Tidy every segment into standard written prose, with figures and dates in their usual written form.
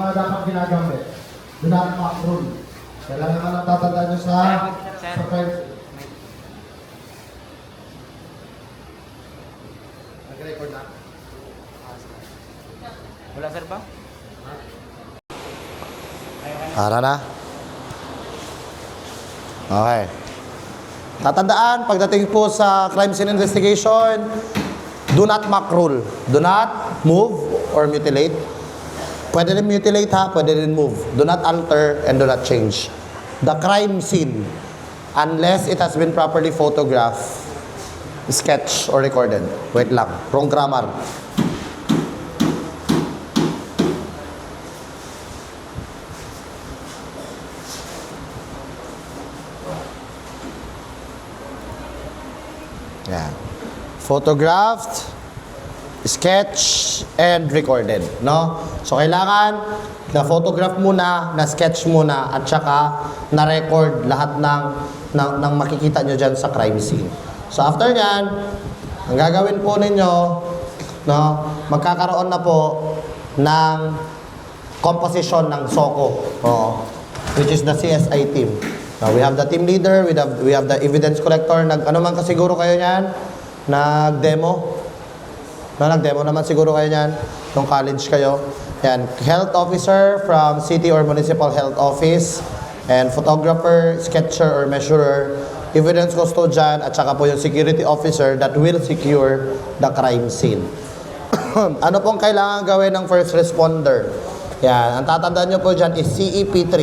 mga dapat ginagamit. Do not mock rule. Kailangan ka lang tatandaan nyo sa crime scene. Nag-record na? Wala sir ba? Ara na? Okay. Tatandaan, pagdating po sa crime scene investigation, do not mock rule. Do not move or mutilate. Pwede rin mutilate ha, pwede rin move. Do not alter and do not change. The crime scene, unless it has been properly photographed, sketched, or recorded. Wait lang, wrong grammar. Yan. Photographed, sketch, and recorded, no? So, kailangan na-photograph muna, na-sketch muna, at saka na-record lahat ng makikita nyo dyan sa crime scene. So, after nyan, ang gagawin po ninyo, no, magkakaroon na po ng composition ng SOCO, which is the CSI team. Now, we have the team leader, we have the evidence collector. Ano man kasiguro kayo niyan? Nag-demo? No, nag-demo naman siguro kayo niyan. Nung college kayo. Yan. Health officer from city or municipal health office. And photographer, sketcher or measurer. Evidence custodian. At saka po yung security officer that will secure the crime scene. Ano pong kailangan gawin ng first responder? Yan. Ang tatandaan nyo po dyan is CEP3.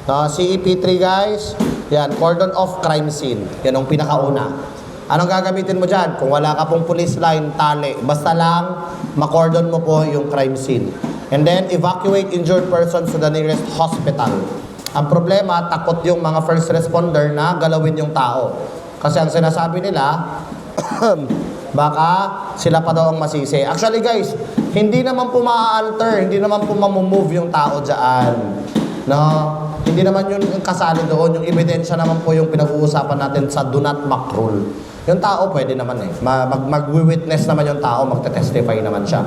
No, CEP3 guys, yan, cordon off crime scene. Yan ang pinakauna. Anong gagamitin mo dyan? Kung wala ka pong police line, tali. Basta lang, makordon mo po yung crime scene. And then, evacuate injured persons to the nearest hospital. Ang problema, takot yung mga first responder na galawin yung tao. Kasi ang sinasabi nila, baka sila pa daw ang masisi. Actually guys, hindi naman po ma-alter, hindi naman po ma-move yung tao dyan. No? Hindi naman yun yung kasali doon. Yung ebidensya naman po yung pinag-uusapan natin sa do not mock rule. Yung tao pwede naman eh. Mag-witness naman yung tao, magte-testify naman siya.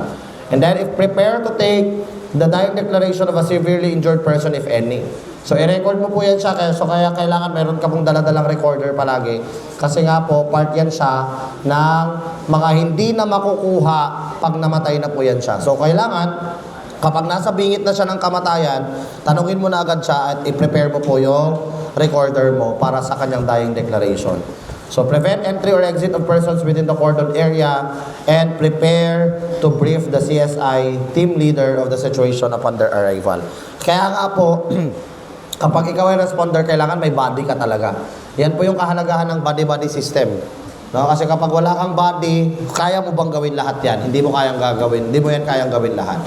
And then, if prepare to take the direct declaration of a severely injured person, if any. So, i-record mo po yan siya. Kaya kailangan meron ka pong daladalang recorder palagi. Kasi nga po, part yan siya ng mga hindi na makukuha pag namatay na po yan siya. So, kailangan kapag nasa bingit na siya ng kamatayan, tanungin mo na agad siya at i-prepare mo po yung recorder mo para sa kanyang dying declaration. So, prevent entry or exit of persons within the cordon area and prepare to brief the CSI team leader of the situation upon their arrival. Kaya nga po, kapag ikaw ay responder, kailangan may body ka talaga. Yan po yung kahalagahan ng body-body system. No? Kasi kapag wala kang body, kaya mo bang gawin lahat yan? Hindi mo kayang gagawin. Hindi mo yan kayang gawin lahat.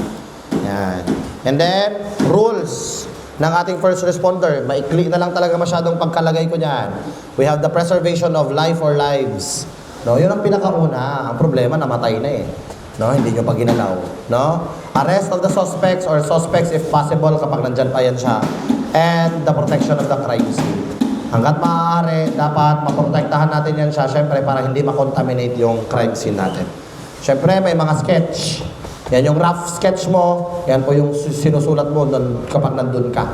Yan. And then, rules ng ating first responder. Maikli na lang talaga masyadong pagkalagay ko niyan. We have the preservation of life or lives. No, yun ang pinakauna. Ang problema, namatay na eh. No, hindi nyo pa ginalaw. No? Arrest of the suspects or suspects if possible kapag nandyan pa yan siya. And the protection of the crime scene. Hanggat maaari, dapat maprotektahan natin yan siya, syempre, para hindi makontaminate yung crime scene natin. Syempre, may mga sketch. Yan yung rough sketch mo, yan po yung sinusulat mo kapag nandun ka.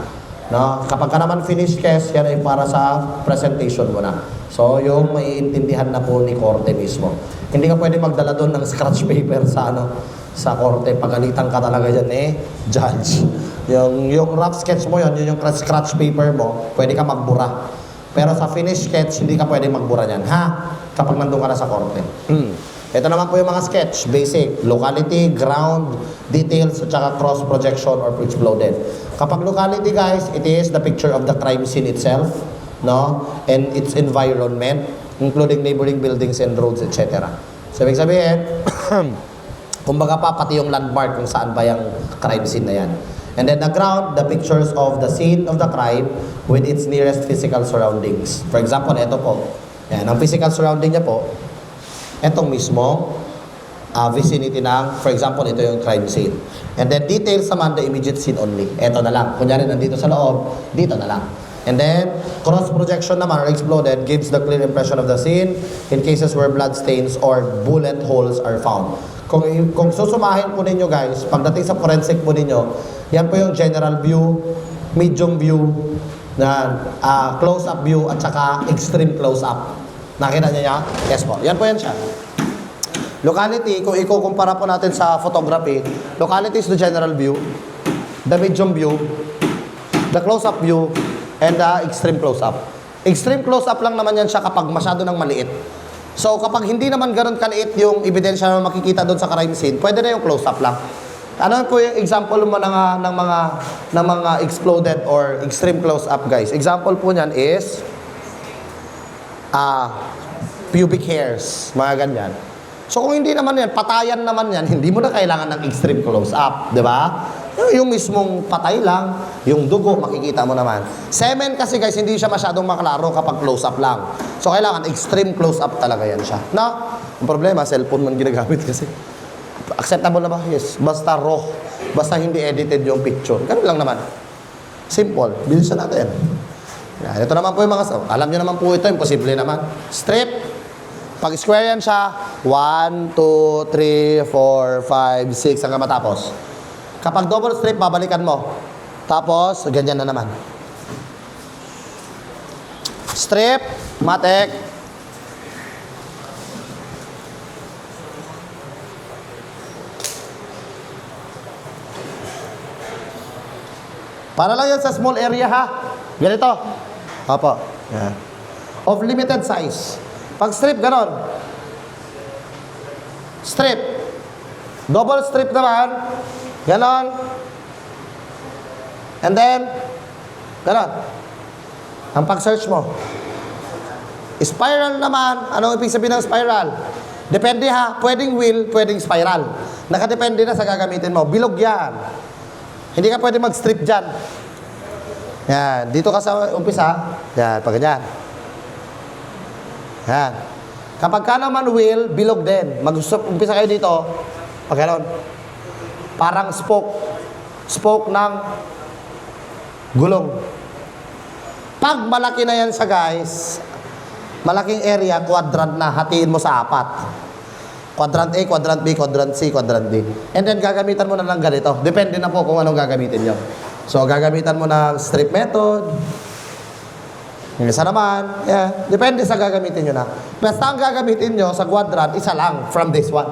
No? Kapag ka naman finished sketch, yan ay para sa presentation mo na. So, yung maiintindihan na po ni korte mismo. Hindi ka pwede magdala doon ng scratch paper sa korte. Pagalitan ka talaga dyan judge. Yung rough sketch mo yun yung scratch paper mo, pwede ka magbura. Pero sa finished sketch, hindi ka pwede magbura yan, ha? Kapag nandun ka na sa korte. Ito naman po yung mga sketch, basic, locality, ground, details, at saka cross projection or exploded. Kapag locality guys, it is the picture of the crime scene itself, no? And its environment, including neighboring buildings and roads, etc. So, ibig sabihin, kumbaga pa, pati yung landmark kung saan ba yung crime scene na yan. And then the ground, the pictures of the scene of the crime with its nearest physical surroundings. For example, ito po. Yan, ang physical surrounding niya po, etong mismo vicinity ng, for example, ito yung crime scene. And then details naman, the immediate scene only. Ito na lang. Kunyari, nandito sa loob, dito na lang. And then, cross-projection naman or exploded gives the clear impression of the scene in cases where blood stains or bullet holes are found. kung susumahin po ninyo guys, pagdating sa forensic po ninyo, yan po yung general view, medium view, na close-up view, at saka extreme close-up. Nakita niyo yan? Yes po. Yan po yan siya. Locality, kung ikukumpara po natin sa photography, locality is the general view, the medium view, the close-up view, and the extreme close-up. Extreme close-up lang naman yan siya kapag masyado nang maliit. So, kapag hindi naman ganun kaliit yung ebidensya na makikita doon sa crime scene, pwede na yung close-up lang. Ano po yung example mo ng mga exploded or extreme close-up, guys? Example po niyan is pubic hairs, mga ganyan. So, kung hindi naman yan, patayan naman yan, hindi mo na kailangan ng extreme close-up, di ba? Yung mismong patay lang, yung dugo, makikita mo naman. Semen kasi guys, hindi siya masyadong maklaro kapag close-up lang. So, kailangan extreme close-up talaga yan siya. Na, ang problema, cellphone man ginagamit kasi. Acceptable na ba? Yes. Basta raw. Basta hindi edited yung picture. Ganun lang naman. Simple. Bilisan natin. Yan. Ito naman po yung mga... Alam nyo naman po ito, imposible naman. Strip. Pag square yan siya, 1, 2, 3, 4, 5, 6, hanggang matapos. Kapag double strip, babalikan mo. Tapos, ganyan na naman. Strip, matek. Para lang yan sa small area ha. Ganito. Opo. Yan. Of limited size. Pag strip, ganon. Strip. Double strip naman. Ganon. And then, ganon. Ang pag-search mo. Spiral naman. Anong ibig sabihin ng spiral? Depende ha. Pwedeng wheel, pwedeng spiral. Nakadepende na sa gagamitin mo. Bilog yan. Hindi ka pwede mag-strip dyan. Yan. Dito ka sa umpisa. Yan. Pag ganyan. Yan. Kapag ka naman wheel, bilog din. Mag-umpisa kayo dito. Pag gano'n. Parang spoke. Spoke ng gulong. Pag malaki na yan sa guys, malaking area, quadrant na. Hatiin mo sa 4. Quadrant A, quadrant B, quadrant C, quadrant D. And then gagamitan mo na lang ganito. Depende na po kung anong gagamitin nyo. So, gagamitan mo ng strip method. Yung isa naman. Yeah. Depende sa gagamitin nyo na. Basta ang gagamitin nyo sa quadrant, isa lang from this one.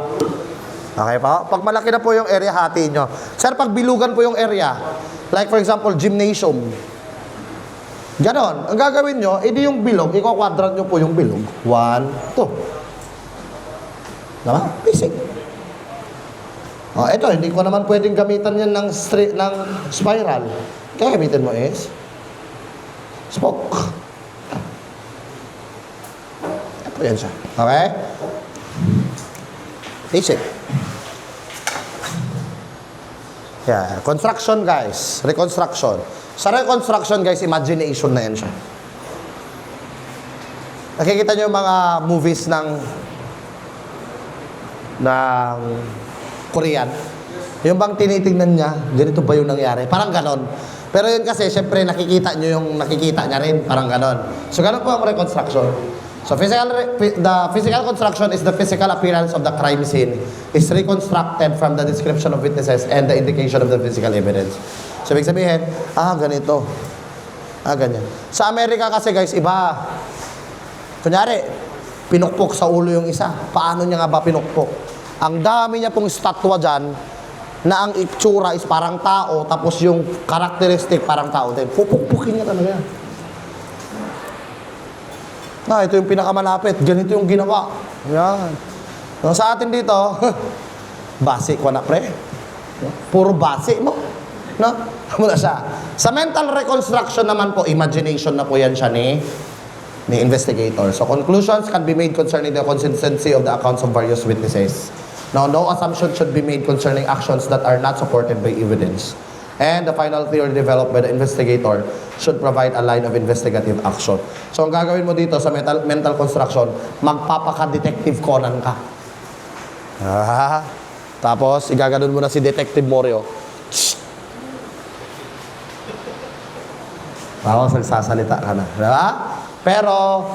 Okay pa? Pag malaki na po yung area, hatiin nyo. Sir, pag bilugan po yung area, like for example, gymnasium. Ganon. Ang gagawin nyo, edi yung bilog, iko-quadrant nyo po yung bilog. 1, 2. Diba? Basic. Oh, ito, hindi ko naman pwedeng gamitan yan ng spiral. Kaya gamitin mo is spoke. Ito yan siya. Okay? Basic. Yeah. Construction, guys. Reconstruction. Sa reconstruction, guys, imagination na yan siya. Nakikita nyo yung mga movies ng Korean. Yung bang tinitingnan niya, ganito ba yung nangyari? Parang ganon. Pero yun kasi, syempre, nakikita nyo yung nakikita niya rin. Parang ganon. So, ganon po ang reconstruction. So, the physical construction is the physical appearance of the crime scene. Is reconstructed from the description of witnesses and the indication of the physical evidence. So, ibig sabihin, ganito. Ganyan. Sa Amerika kasi, guys, iba. Kunyari, pinukpok sa ulo yung isa. Paano niya nga ba pinukpok? Ang dami niya pong statwa dyan na ang itsura is parang tao tapos yung characteristic parang tao din. Pupukpukin niya talaga. Ito yung pinakamalapit. Ganito yung ginawa. Yan. No, sa atin dito, basi ko na pre. Puro basi mo. No? Mula siya. Sa mental reconstruction naman po, imagination na po yan siya ni investigator. So, conclusions can be made concerning the consistency of the accounts of various witnesses. Now, no assumption should be made concerning actions that are not supported by evidence. And the final theory developed by the investigator should provide a line of investigative action. So, ang gagawin mo dito sa mental construction, magpapaka-detective Conan ka. Tapos, igaganon mo na si Detective Morio. Tapos, nagsasalita ka na. Diba? Pero,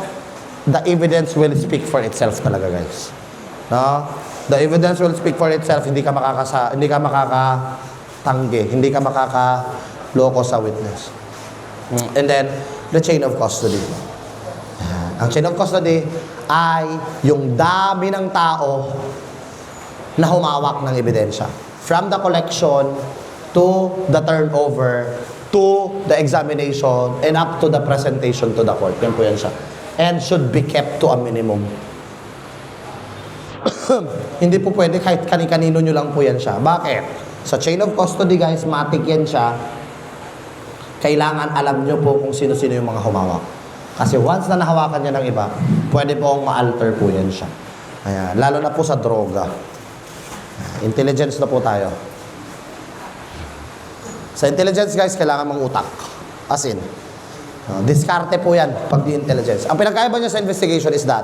the evidence will speak for itself talaga, guys. No? The evidence will speak for itself. Hindi ka makakatanggi, hindi ka makakaloko sa witness. And then, the chain of custody. Ang chain of custody ay yung dami ng tao na humawak ng ebidensya. From the collection to the turnover to the examination and up to the presentation to the court. Yan po yan siya. And should be kept to a minimum. Hindi po pwede kahit kani-kanino nyo lang po yan siya. Bakit? Sa chain of custody guys, matik yan siya. Kailangan alam nyo po kung sino-sino yung mga humawak. Kasi once na nahawakan niya ng iba, pwede po ma-alter po yan siya. Ayan. Lalo na po sa droga. Intelligence na po tayo. Sa intelligence guys, kailangan mang-utak. As in, diskarte po yan pag di intelligence. Ang pinagkaiba niya sa investigation is that,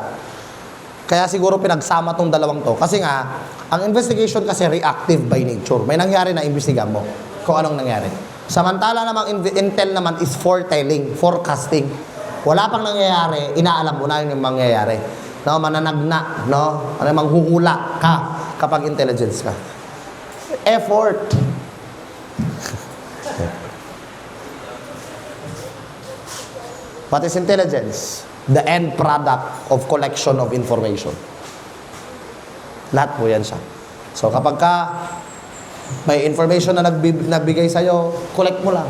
kaya siguro pinagsama tong dalawang to. Kasi nga, ang investigation kasi reactive by nature. May nangyari na imbestigahan mo kung anong nangyari. Samantala namang intel naman is foretelling, forecasting. Wala pang nangyayari, inaalam mo na yung mangyayari. No, mananagna, no? Ano, manghuhula ka kapag intelligence ka. Effort. What is intelligence? The end product of collection of information. Lahat po yan siya. So kapag ka may information na nagbigay sa'yo, collect mo lang.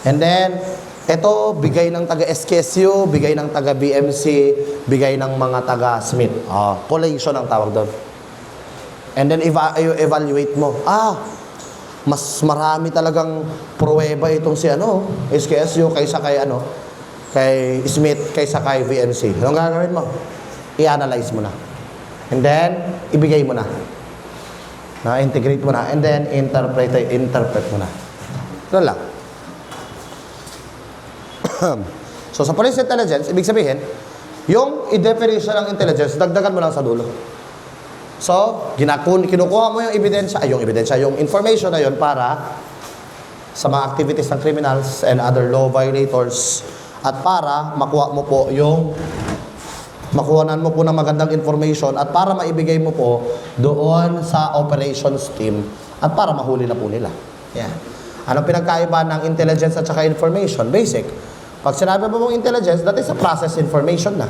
And then, ito, bigay ng taga-SKSU, bigay ng taga-BMC, bigay ng mga taga-Smith. Collation ang tawag doon. And then, evaluate mo. Mas marami talagang pruweba itong si SKSU kaysa kay Smith, kaysa kay BMC. Anong gagawin mo? I-analyze mo na. And then, ibigay mo na. Na-integrate mo na. And then, interpret mo na. Ito lang. So, sa police intelligence, ibig sabihin, yung i-definition ng intelligence, dagdagan mo lang sa dulo. So, kinukuha mo yung yung information na yun para sa mga activities ng criminals and other law violators at para makuhanan mo po ng magandang information at para maibigay mo po doon sa operations team at para mahuli na po nila. Yeah. Anong pinagkaiba ng intelligence at saka information? Basic. Pag sinabi mo mong intelligence, that is a process information na.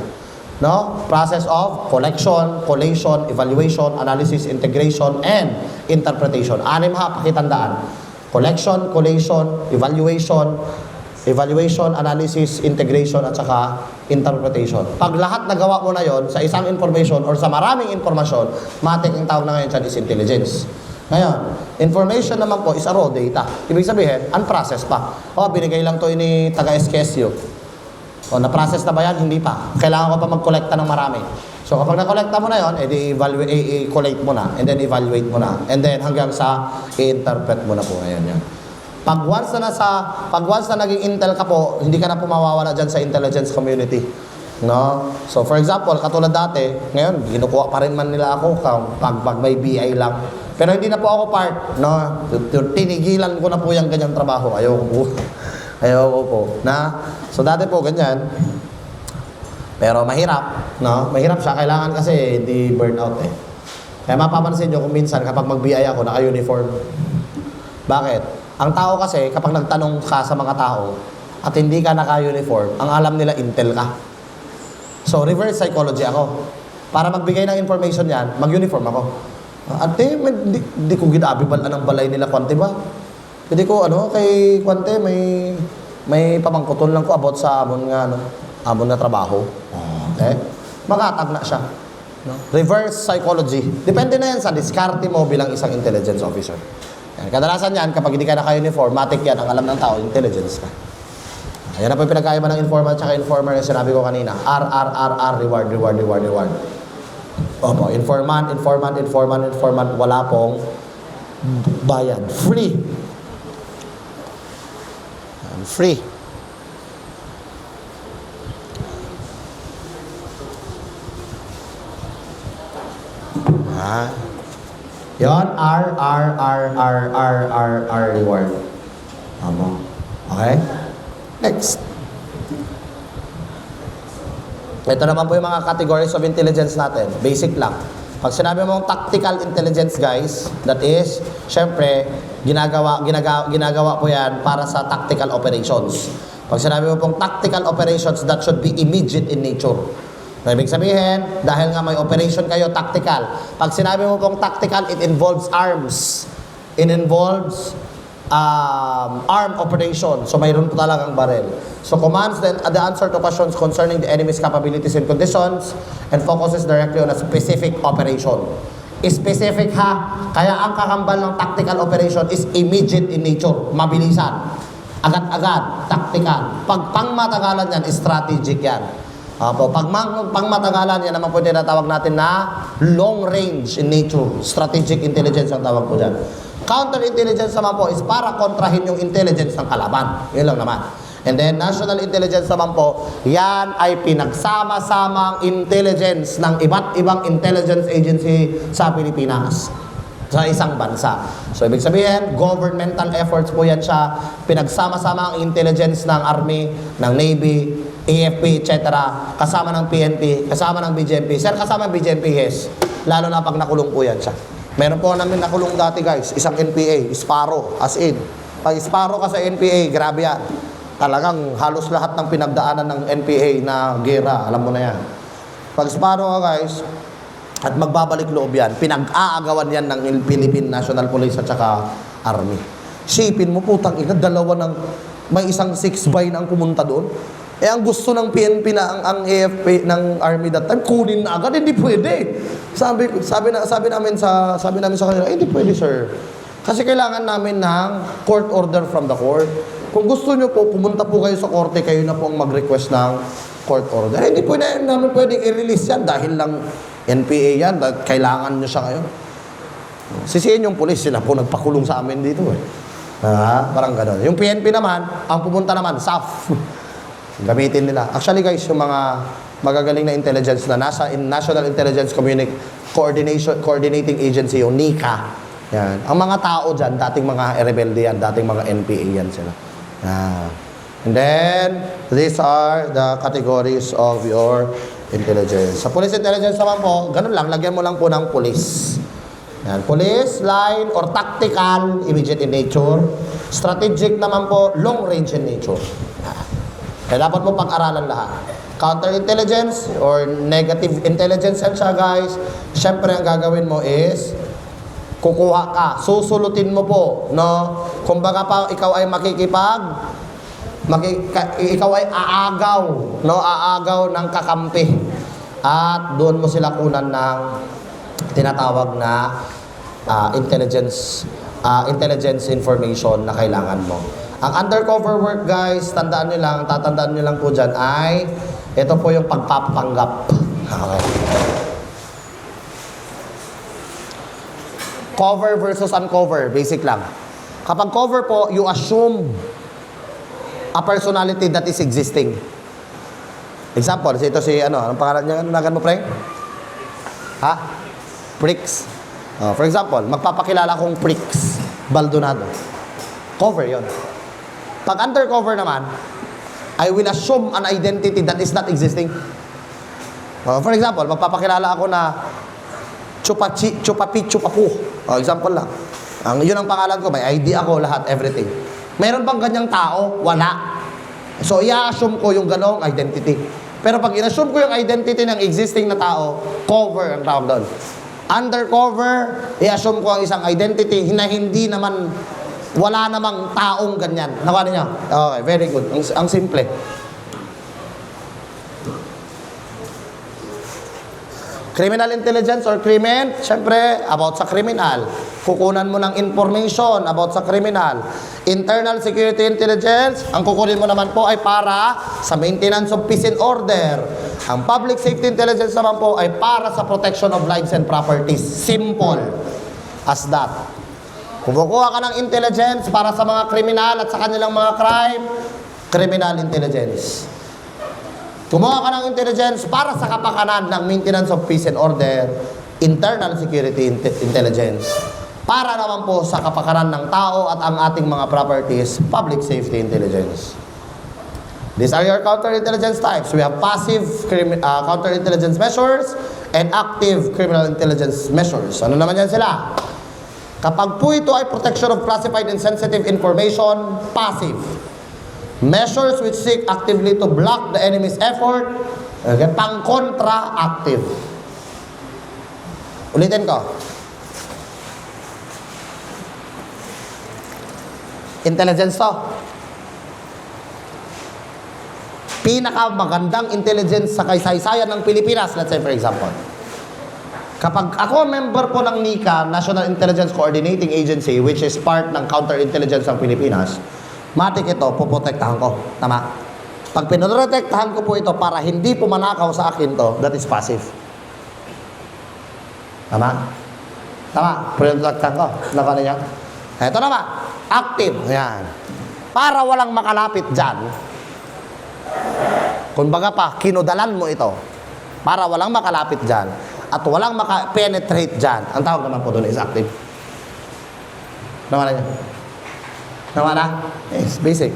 No? Process of collection, collation, evaluation, analysis, integration, and interpretation. 6 pakitandaan. Collection, collation, evaluation, analysis, integration, at saka interpretation. Pag lahat nagawa mo na yon sa isang information or sa maraming informasyon, matik ang tawag na ngayon dyan is intelligence. Ngayon, information naman po is a raw data. Ibig sabihin, unprocessed pa. Binigay lang to ni taga-SKSU. Na-process na ba yan? Hindi pa. Kailangan ko pa mag-collecta ng marami. So, kapag na-collecta mo na yun, i-collate mo na, and then evaluate mo na, and then hanggang sa i-interpret mo na po ngayon yan. Pag once na naging intel ka po, hindi ka na po mawawala dyan sa intelligence community. No? So, for example, katulad dati, ngayon, ginukuha pa rin man nila ako pag may BI lang. Pero hindi na po ako part. No? Tinigilan ko na po yung ganyang trabaho. Ayoko po. So, dati po, ganyan. Pero mahirap. No? Mahirap siya. Kailangan kasi hindi burnout eh. Kaya mapapansin nyo kung minsan kapag mag-BI ako, naka-uniform. Bakit? Ang tao kasi, kapag nagtanong ka sa mga tao at hindi ka naka-uniform, ang alam nila intel ka. So, reverse psychology ako. Para magbigay ng information yan, mag-uniform ako. Ate, di ko ginabibalan ang balay nila, Kwante ba? Hindi ko, kay Kwante, may pamangkuton lang ko about sa amon na trabaho. Okay? Makatag na siya. No? Reverse psychology. Depende na yan sa diskarte mo bilang isang intelligence officer. Yan. Kadalasan yan, kapag hindi ka naka-uniform, matik yan, ang alam ng tao, intelligence ka. Ayan na po yung pinagkaiba ng informant at informer na sinabi ko kanina. R, reward. Opo, informant, wala pong bayad. Free. Free. Yon, R, reward. Okay? Next. Ito naman po yung mga categories of intelligence natin. Basic lang. Pag sinabi mong tactical intelligence, guys, that is, syempre, ginagawa po yan para sa tactical operations. Pag sinabi mo pong tactical operations, that should be immediate in nature. Ibig sabihin, dahil nga may operation kayo, tactical. Pag sinabi mo pong tactical, it involves arms. It involves armed operation. So, mayroon po talagang baril. So, commands the answer to questions concerning the enemy's capabilities and conditions and focuses directly on a specific operation. Specific ha. Kaya ang kakambal ng tactical operation is immediate in nature. Mabilisan. Agad-agad. Tactical. Pag pangmatagalan yan, strategic yan. Pag pangmatagalan, yan naman po tinatawag natin na long range in nature. Strategic intelligence ang tawag po dyan. Counterintelligence naman po is para kontrahin yung intelligence ng kalaban. Yun lang naman. And then, national intelligence naman po, yan ay pinagsama-samang intelligence ng iba't ibang intelligence agency sa Pilipinas. Sa isang bansa. So, ibig sabihin, governmental efforts po yan siya. Pinagsama-sama ang intelligence ng Army, ng Navy, AFP, etc. Kasama ng PNP, kasama ng BGMP. Sir, kasama ng BGMP, yes. Lalo na pag nakulong po yan siya. Meron po namin nakulong dati, guys. Isang NPA, Sparrow, as in. Pag Sparrow ka sa NPA, grabe yan. Talagang halos lahat ng pinagdaanan ng NPA na gera, alam mo na yan. Pag Sparrow ka, guys, at magbabalik loob yan, pinag-aagawan yan ng Philippine National Police at saka Army. Sipin mo, putang ina, dalawa ng, may isang 6x na ang pumunta doon. Eh, ang gusto ng PNP na ang AFP ng Army that time, kunin na agad, hindi pwede. Sabi namin sa kanila, hindi pwede, sir. Kasi kailangan namin ng court order from the court. Kung gusto nyo po, pumunta po kayo sa korte, kayo na po ang mag-request ng court order. Eh, hindi po namin pwedeng i-release yan dahil lang NPA yan, kailangan nyo siya ngayon. Sisihin yung pulis, sila po nagpakulong sa amin dito eh. Parang gano'n. Yung PNP naman, ang pupunta naman, SAF. Gamitin nila. Actually guys, yung mga magagaling na intelligence na nasa National Intelligence Coordinating Agency, yung NICA. Yan. Ang mga tao dyan, dating mga rebelde yan, dating mga NPA yan sila. And then, these are the categories of your intelligence. Sa police intelligence naman po, ganun lang, lagyan mo lang po ng police. Yan. Police, line, or tactical, immediate in nature. Strategic naman po, long range in nature. Kaya dapat mo pag-aralan lahat. Counterintelligence or negative intelligence yan siya, guys. Siyempre, ang gagawin mo is kukuha ka, susulutin mo po, no? Kumbaga pa, ikaw ay ikaw ay aagaw, no? Aagaw ng kakampi. At doon mo sila kunan ng tinatawag na intelligence information na kailangan mo. Ang undercover work, guys, tatandaan nyo lang po dyan ay, ito po yung pagpapanggap. Okay. Cover versus uncover, basic lang. Kapag cover po, you assume a personality that is existing. Example, ito si, anong pangalan niya, nagan mo, pre? Ha? Pricks. For example, magpapakilala kong Pricks Baldonado. Cover yon. Pag undercover naman, I will assume an identity that is not existing. For example, magpapakilala ako na Chupapu. Example lang. Yun ang pangalan ko, may ID ako, lahat, everything. Meron bang ganyang tao? Wala. So, i-assume ko yung ganong identity. Pero pag in-assume ko yung identity ng existing na tao, cover ang tawag doon. Undercover, i-assume ko ang isang identity na hindi naman, wala namang taong ganyan. Nakuha niyo? Okay, very good. Ang simple. Criminal intelligence or crimen, syempre, about sa criminal. Kukunan mo ng information about sa criminal. Internal security intelligence, ang kukunin mo naman po ay para sa maintenance of peace and order. Ang public safety intelligence naman po ay para sa protection of lives and properties. Simple as that. Kumukuha ka ng intelligence para sa mga kriminal at sa kanilang mga crime, criminal intelligence. Kumuha ka ng intelligence para sa kapakanan ng maintenance of peace and order, internal security intelligence. Para naman po sa kapakanan ng tao at ang ating mga properties, public safety intelligence. These are your counterintelligence types. We have passive counterintelligence measures and active criminal intelligence measures. Ano naman yan sila? Kapag po ito ay protection of classified and sensitive information, passive. Measures which seek actively to block the enemy's effort, okay, pang-kontra, active. Ulitin ko. Intelligence to. Pinakamagandang intelligence sa kaysaysayan ng Pilipinas, let's say for example. Kapag ako member po ng NICA, National Intelligence Coordinating Agency, which is part ng counterintelligence ng Pilipinas, matik ito, puprotektahan ko. Tama? Pag pinoprotektahan ko po ito para hindi pumanakaw sa akin to, that is passive. Tama? Tama? Pinoprotektahan ko. Nakano niya? Ito naman. Active. Ayan. Para walang makalapit dyan, kumbaga pa, kinudalan mo ito. Para walang makalapit dyan, at walang maka-penetrate dyan, ang tawag naman po doon is active. Naman na niya? Naman na? Yes, basic.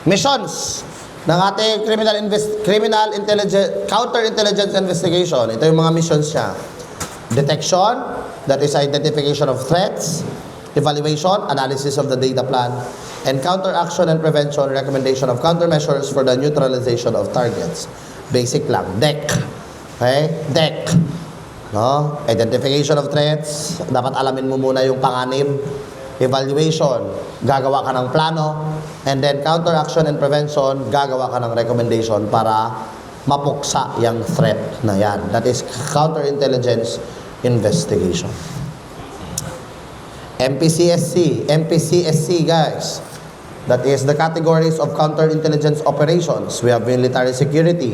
Missions ng ating counterintelligence investigation. Ito yung mga missions niya. Detection, that is identification of threats, evaluation, analysis of the data plan, and counteraction and prevention, recommendation of countermeasures for the neutralization of targets. Basic lang. DEC. Okay? DEC. No? Identification of threats, dapat alamin mo muna yung panganib. Evaluation, gagawa ka ng plano. And then counteraction and prevention, gagawa ka ng recommendation para mapuksa yung threat na yan. That is counterintelligence investigation. MPCSC. MPCSC, guys. That is the categories of counterintelligence operations. We have military security.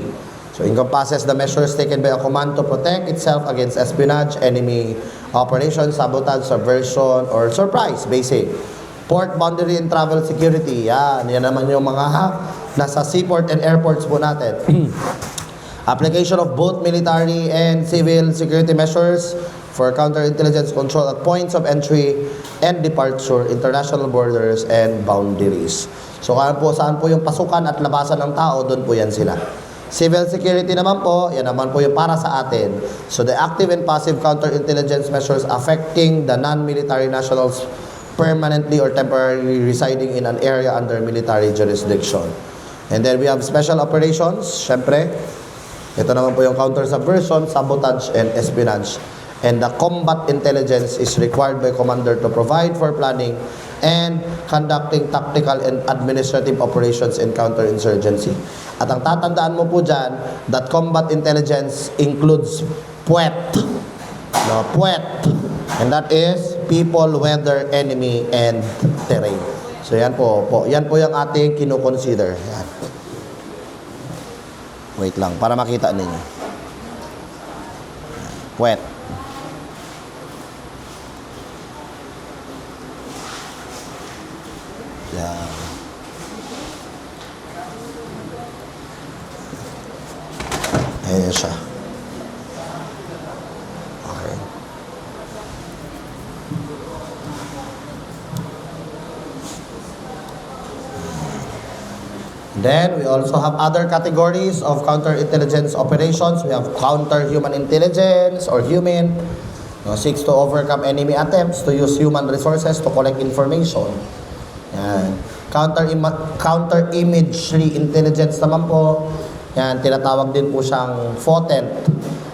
So encompasses the measures taken by a command to protect itself against espionage, enemy operations, sabotage, subversion, or surprise, basic. Port, boundary, and travel security. Yan naman yung mga nasa seaport and airports po natin. Application of both military and civil security measures for counterintelligence control at points of entry and departure, international borders, and boundaries. So saan po yung pasukan at labasan ng tao, doon po yan sila. Civil security naman po, yan naman po yung para sa atin. So the active and passive counterintelligence measures affecting the non-military nationals permanently or temporarily residing in an area under military jurisdiction. And then we have special operations, syempre. Ito naman po yung counter-subversion, sabotage, and espionage. And the combat intelligence is required by commander to provide for planning and conducting tactical and administrative operations in counterinsurgency. At ang tatandaan mo po dyan, that combat intelligence includes PWET. No, PWET. And that is people, weather, enemy, and terrain. So yan po. Yan po yung ating kino-consider. Yan. Wait lang, para makita ninyo. PWET. Yan. Ayan siya. Okay. Then, we also have other categories of counterintelligence operations. We have counter-human intelligence or human, seeks to overcome enemy attempts to use human resources to collect information. Yan. Counter-imagery intelligence naman po. Yan, tinatawag din po siyang FOTENT.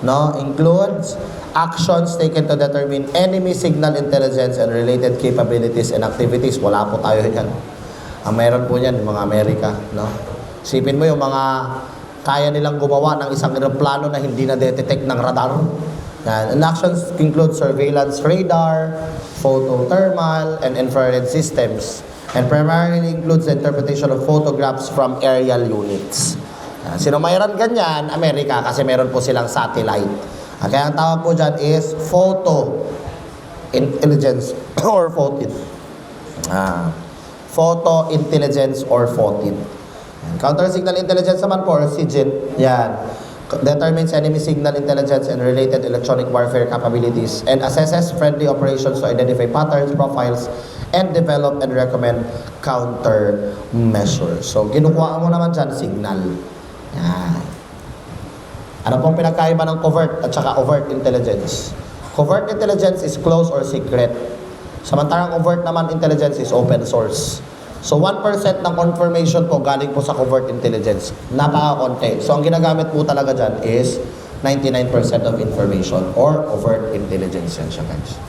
No? Includes actions taken to determine enemy signal intelligence and related capabilities and activities. Wala po tayo yan. Ang meron po yan, mga Amerika. No? Sipin mo yung mga kaya nilang gumawa ng isang aeroplano na hindi na-detect ng radar. Yan. And actions include surveillance radar, photothermal, and infrared systems. And primarily includes the interpretation of photographs from aerial units. Sino mayroon ganyan? Amerika, kasi meron po silang satellite. Kaya ang tawag po dyan is photo intelligence or FOTIN. Photo intelligence or FOTIN. Counter signal intelligence naman po, or SIGINT. Yan. determines enemy signal intelligence and related electronic warfare capabilities, and assesses friendly operations to identify patterns, profiles, and develop and recommend countermeasures. So, kinukuha mo naman dyan, signal. Yan. Ano pong pinagkaiba ng covert at saka overt intelligence? Covert intelligence is close or secret. Samantalang overt naman intelligence is open source. So, 1% ng confirmation po galing po sa covert intelligence. Napaka-konti. So, ang ginagamit po talaga dyan is 99% of information or overt intelligence yan siya, guys.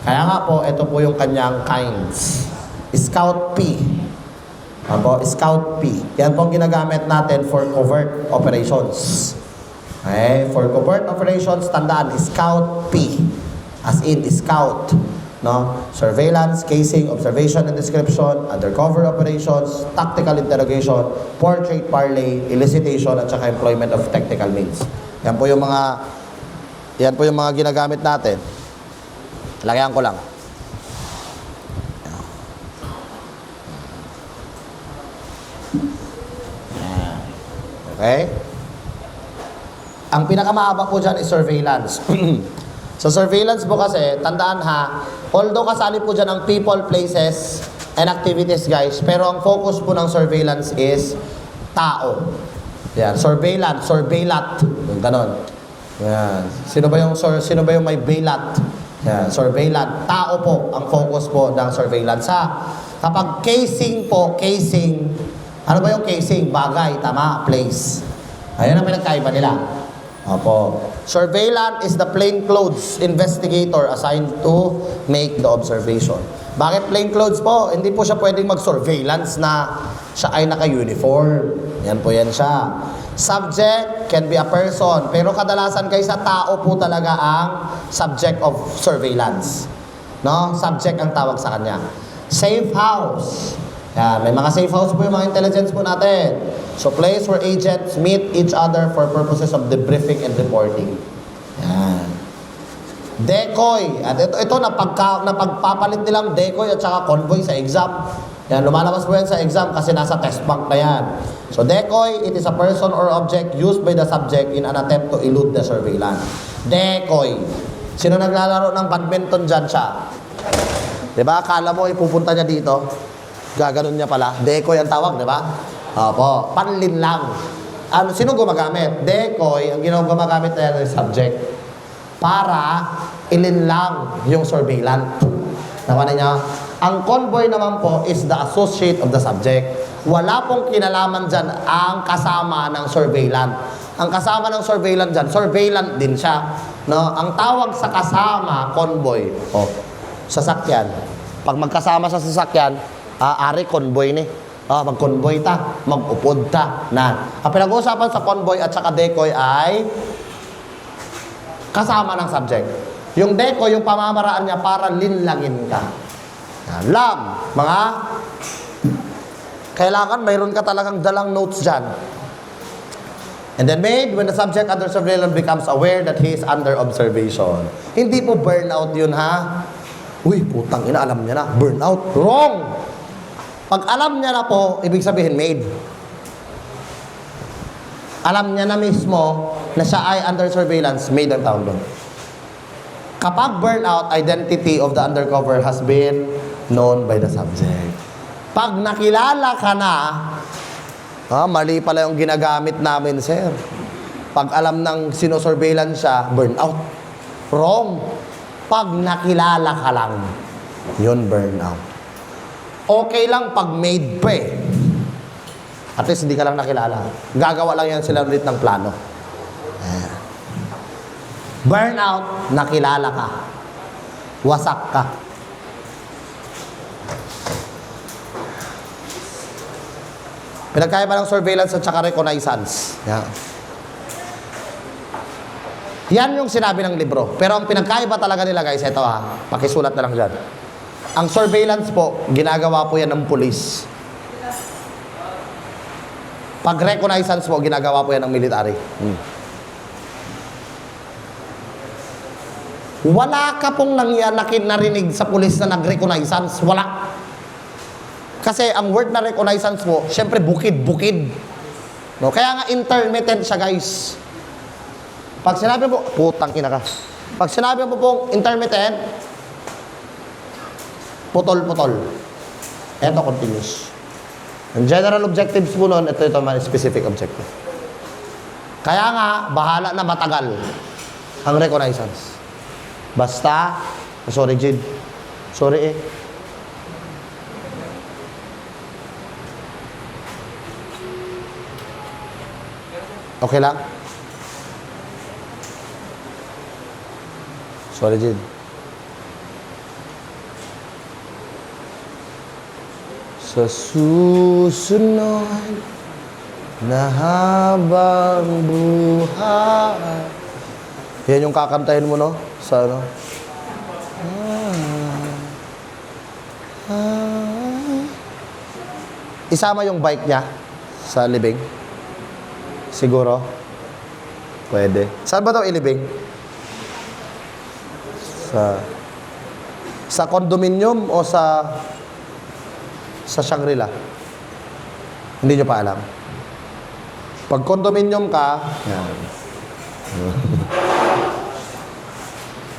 Kaya nga po, ito po yung kanyang kinds. Scout P. Apo, Scout P. Yan po ang ginagamit natin for covert operations. Okay? For covert operations, tandaan, Scout P. As in, Scout. No? Surveillance, casing, observation and description, undercover operations, tactical interrogation, portrait parley, elicitation, at saka employment of technical means. Yan po yung mga ginagamit natin. Lagyan ko lang. Okay? Ang pinakamahaba po dyan is surveillance. Sa surveillance po kasi, tandaan ha, although kasali po dyan ang people, places, and activities, guys, pero ang focus po ng surveillance is tao. Yan, surveillance, surveillat. Ganon. Yan. Sino ba yung may bailat? Yan, surveillant. Tao po ang focus po ng surveillance. Kapag casing po, casing, ano ba yung casing? Bagay, tama, place. Ayun ang pinagkaiba nila. Opo. Surveillant is the plainclothes investigator assigned to make the observation. Bakit plainclothes po? Hindi po siya pwedeng mag-surveillance na siya ay naka-uniform. Yan po yan siya. Subject can be a person. Pero kadalasan guys, sa tao po talaga ang subject of surveillance. No? Subject ang tawag sa kanya. Safe house. Yan, may mga safe house po yung mga intelligence po natin. So, place where agents meet each other for purposes of debriefing and reporting. Yan. Decoy. At ito napagpapalit nilang decoy at saka convoy sa exam. Yan, lumalabas po yan sa exam kasi nasa test bank na yan. So, decoy, it is a person or object used by the subject in an attempt to elude the surveillance. Decoy. Sino naglalaro ng badminton dyan siya? Diba? Akala mo ipupunta niya dito. Gaganon niya pala. Decoy ang tawag, diba? Opo. Panlin lang. Sino gumagamit? Decoy, ang gumagamit na yan ng subject. Para ilinlang yung surveillant. Nakuha niya? Ang convoy naman po is the associate of the subject. Wala pong kinalaman dyan ang kasama ng surveillant. Ang kasama ng surveillant dyan, surveillant din siya. No? Ang tawag sa kasama, convoy. Sasakyan. Pag magkasama sa sasakyan, ari convoy ni. Mag-convoy ta, mag-upod ta. Ang pinag-uusapan sa convoy at saka decoy ay kasama ng subject. Yung decoy, yung pamamaraan niya para linlangin ka. Kailangan mayroon ka talagang dalang notes dyan. And then made when the subject under surveillance becomes aware that he is under observation. Hindi po burnout yun, ha? Uy, putang ina, alam niya na. Burnout. Wrong! Pag alam niya na po, ibig sabihin made. Alam niya na mismo na siya ay under surveillance, made ang tawag doon. Kapag burnout, identity of the undercover has been known by the subject. Pag nakilala ka na, mali pala yung ginagamit namin, sir. Pag alam ng sinosurveillance siya, burnout. Wrong. Pag nakilala ka lang, yun burnout. Okay lang pag made pa eh. At least hindi ka lang nakilala. Gagawa lang yan sila ulit ng plano. Burnout, nakilala ka. Wasak ka. Pinagkaiba ng surveillance at saka reconnaissance. Yan yung sinabi ng libro. Pero ang pinagkaiba talaga nila guys, ito pakisulat na lang dyan. Ang surveillance po, ginagawa po yan ng pulis. Pag reconnaissance po, ginagawa po yan ng military. Wala ka pong narinig sa pulis na nag-reconnaissance. Wala. Kasi ang word na reconnaissance mo, syempre bukid-bukid. No? Kaya nga intermittent siya guys. Pag sinabi mo, putang ina ka. Pag sinabi mo pong intermittent, putol-putol. Ito, continuous. Ang general objectives mo nun, ito man specific objective. Kaya nga, bahala na matagal ang reconnaissance. Basta, sorry Jid, sorry eh. Okay lang? Sorry Jid. Sa susunod na habang buhay. Yan yung kakantahin mo, no? Sa ano? Isama yung bike niya sa libing. Siguro? Pwede. Saan ba daw ilibing? Sa condominium o sa Shangri-La? Hindi nyo pa alam. Pag condominium ka, yan.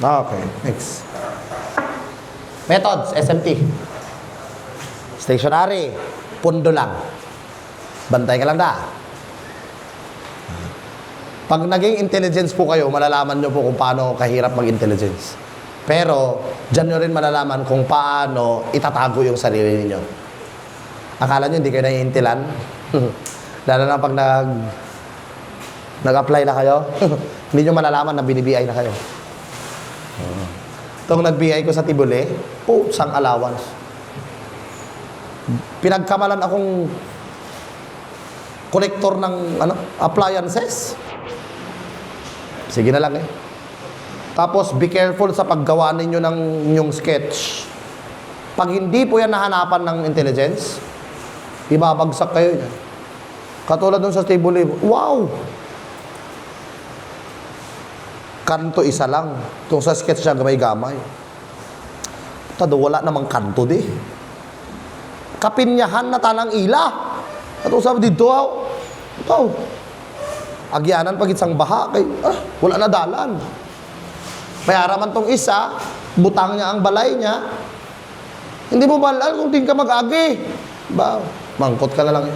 Okay, next. Methods, SMT. Stationary, pundo lang. Bantay ka lang da. Pag naging intelligence po kayo, malalaman nyo po kung paano kahirap mag-intelligence. Pero, dyan nyo rin malalaman kung paano itatago yung sarili ninyo. Akala nyo hindi kayo naiintilan? Lalo na pag nag-apply na kayo, hindi nyo malalaman na bini-BI na kayo. Itong nag-BI ko sa Tibuli, sang allowance. Pinagkamalan akong kolektor ng appliances. Sige na lang eh. Tapos, be careful sa paggawa ninyo ng inyong sketch. Pag hindi po yan nahanapan ng intelligence, ibabagsak kayo yan. Katulad dun sa Tibuli, wow! Kanto isa lang. Kung sa sketch siya, gamay-gamay. Tado, wala namang kanto di. Kapinyahan na tanang ila. At sabi dito, ito. Agyanan pag isang baha, wala na dalan. Mayara man tong isa, butang niya ang balay niya. Hindi mo balal kung di ka mag-agi. Ba, mangkot ka na lang.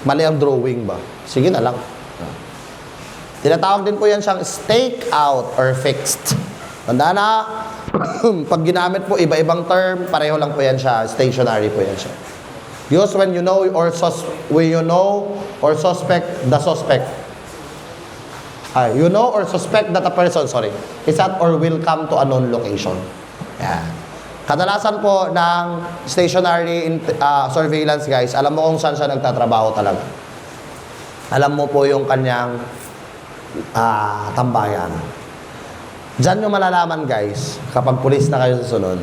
Mali ang drawing ba? Sige na lang. Tinatawag din po yan siyang stake out or fixed. Tanda na, pag ginamit po iba-ibang term, pareho lang po yan siya. Stationary po yan siya. Use when you know or suspect the suspect. You know or suspect that a person, is at or will come to a known location. Yan. Kadalasan po ng stationary surveillance, guys, alam mo kung saan siya nagtatrabaho talaga. Alam mo po yung kanyang tambayan. Diyan nyo malalaman, guys, kapag pulis na kayo sa sunod.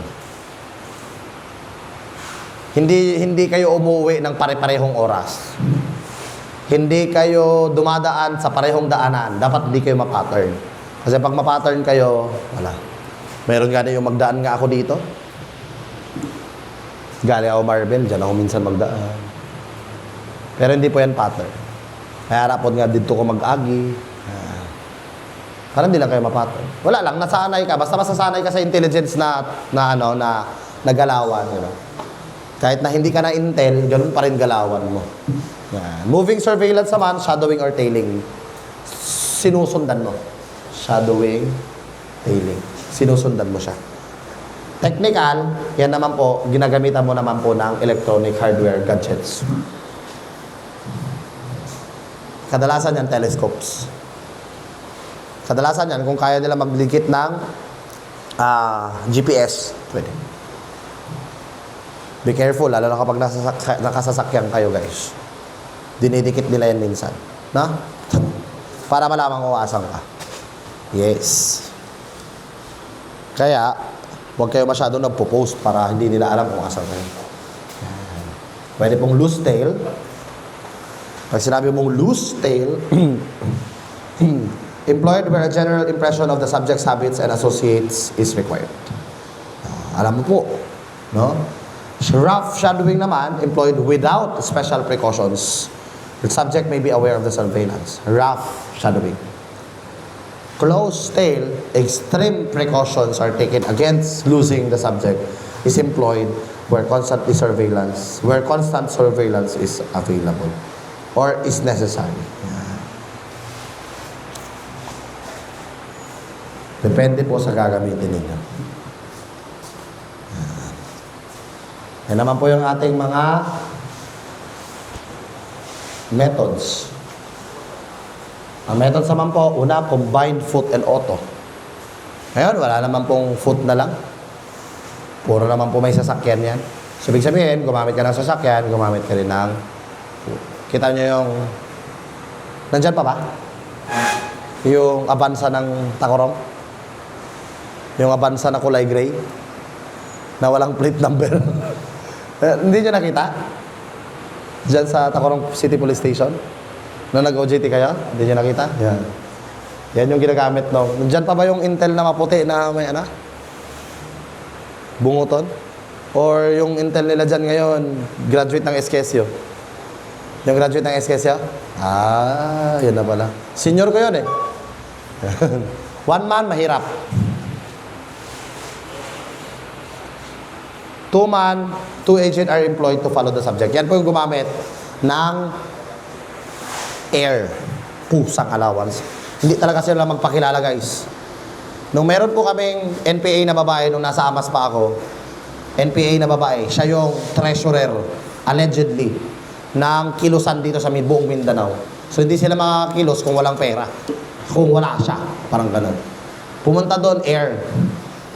Hindi kayo umuwi ng pare-parehong oras. Hindi kayo dumadaan sa parehong daanan. Dapat hindi kayo ma-pattern. Kasi pag ma-pattern kayo, wala. Meron nga na yung magdaan nga ako dito. Galing ako Marvel, dyan ako minsan magdaan. Pero hindi po yan pattern. Kaya rapod nga dito ko mag-agi. Parang hindi lang kayo ma-pattern. Wala lang, nasanay ka. Basta masasanay ka sa intelligence na galawan. You know? Kahit na hindi ka na intel, ganun pa rin galawan mo. Yan. Moving surveillance naman, shadowing or tailing. Sinusundan mo. Shadowing, tailing. Sinusundan mo siya. Technical, yan naman po, ginagamitan mo naman po ng electronic hardware gadgets. Kadalasan yan, telescopes. Kadalasan yan, kung kaya nila maglikit ng GPS, pwede. Be careful, lalo na kapag nakasasakyan kayo, guys. Dinidikit nila yan minsan. Na? Para malaman kung asan ka. Yes. Kaya, huwag kayo masyado nagpo-post para hindi nila alam kung asan kayo. Pwede pong loose tail. Pag sinabi mong loose tail, employed where a general impression of the subject's habits and associates is required. Alam mo po, no? Rough shadowing naman, employed without special precautions. The subject may be aware of the surveillance. Rough shadowing. close tail, extreme precautions are taken against losing the subject is employed where constant surveillance is available or is necessary. Yan. Depende po sa gagamitin ninyo. Yan naman po yung ating mga methods. Ang methods naman po, una, combined foot and auto. Ngayon, wala naman pong foot na lang. Puro naman po may sasakyan yan. So, ibig sabihin, gumamit ka ng sasakyan, gumamit ka rin ng foot. Kita nyo yung... Nandyan pa ba? Yung Avanza ng Tacorong? Yung Avanza na kulay gray? Na walang plate number? Hindi nyo nakita? Diyan sa Tacorong City Police Station? Nung nag-OJT kayo? Hindi nyo nakita? Yan. Yan yung ginagamit no. Diyan pa ba yung Intel na maputi na may ano? Bunguton? Or yung Intel nila dyan ngayon, graduate ng SKSU? Yung graduate ng SKSU? Ah, yun na pala. Senior ko yun eh. One man, mahirap. 2 man, 2 agent are employed to follow the subject. Yan po yung gumamit ng air. Pusang allowance. Hindi talaga sila magpakilala, guys. Nung meron po kaming NPA na babae, nung nasa Amas pa ako, NPA na babae, siya yung treasurer, allegedly, ng kilusan dito sa buong Mindanao. So, hindi sila makakilos kung walang pera. Kung wala siya. Parang ganun. Pumunta doon, air.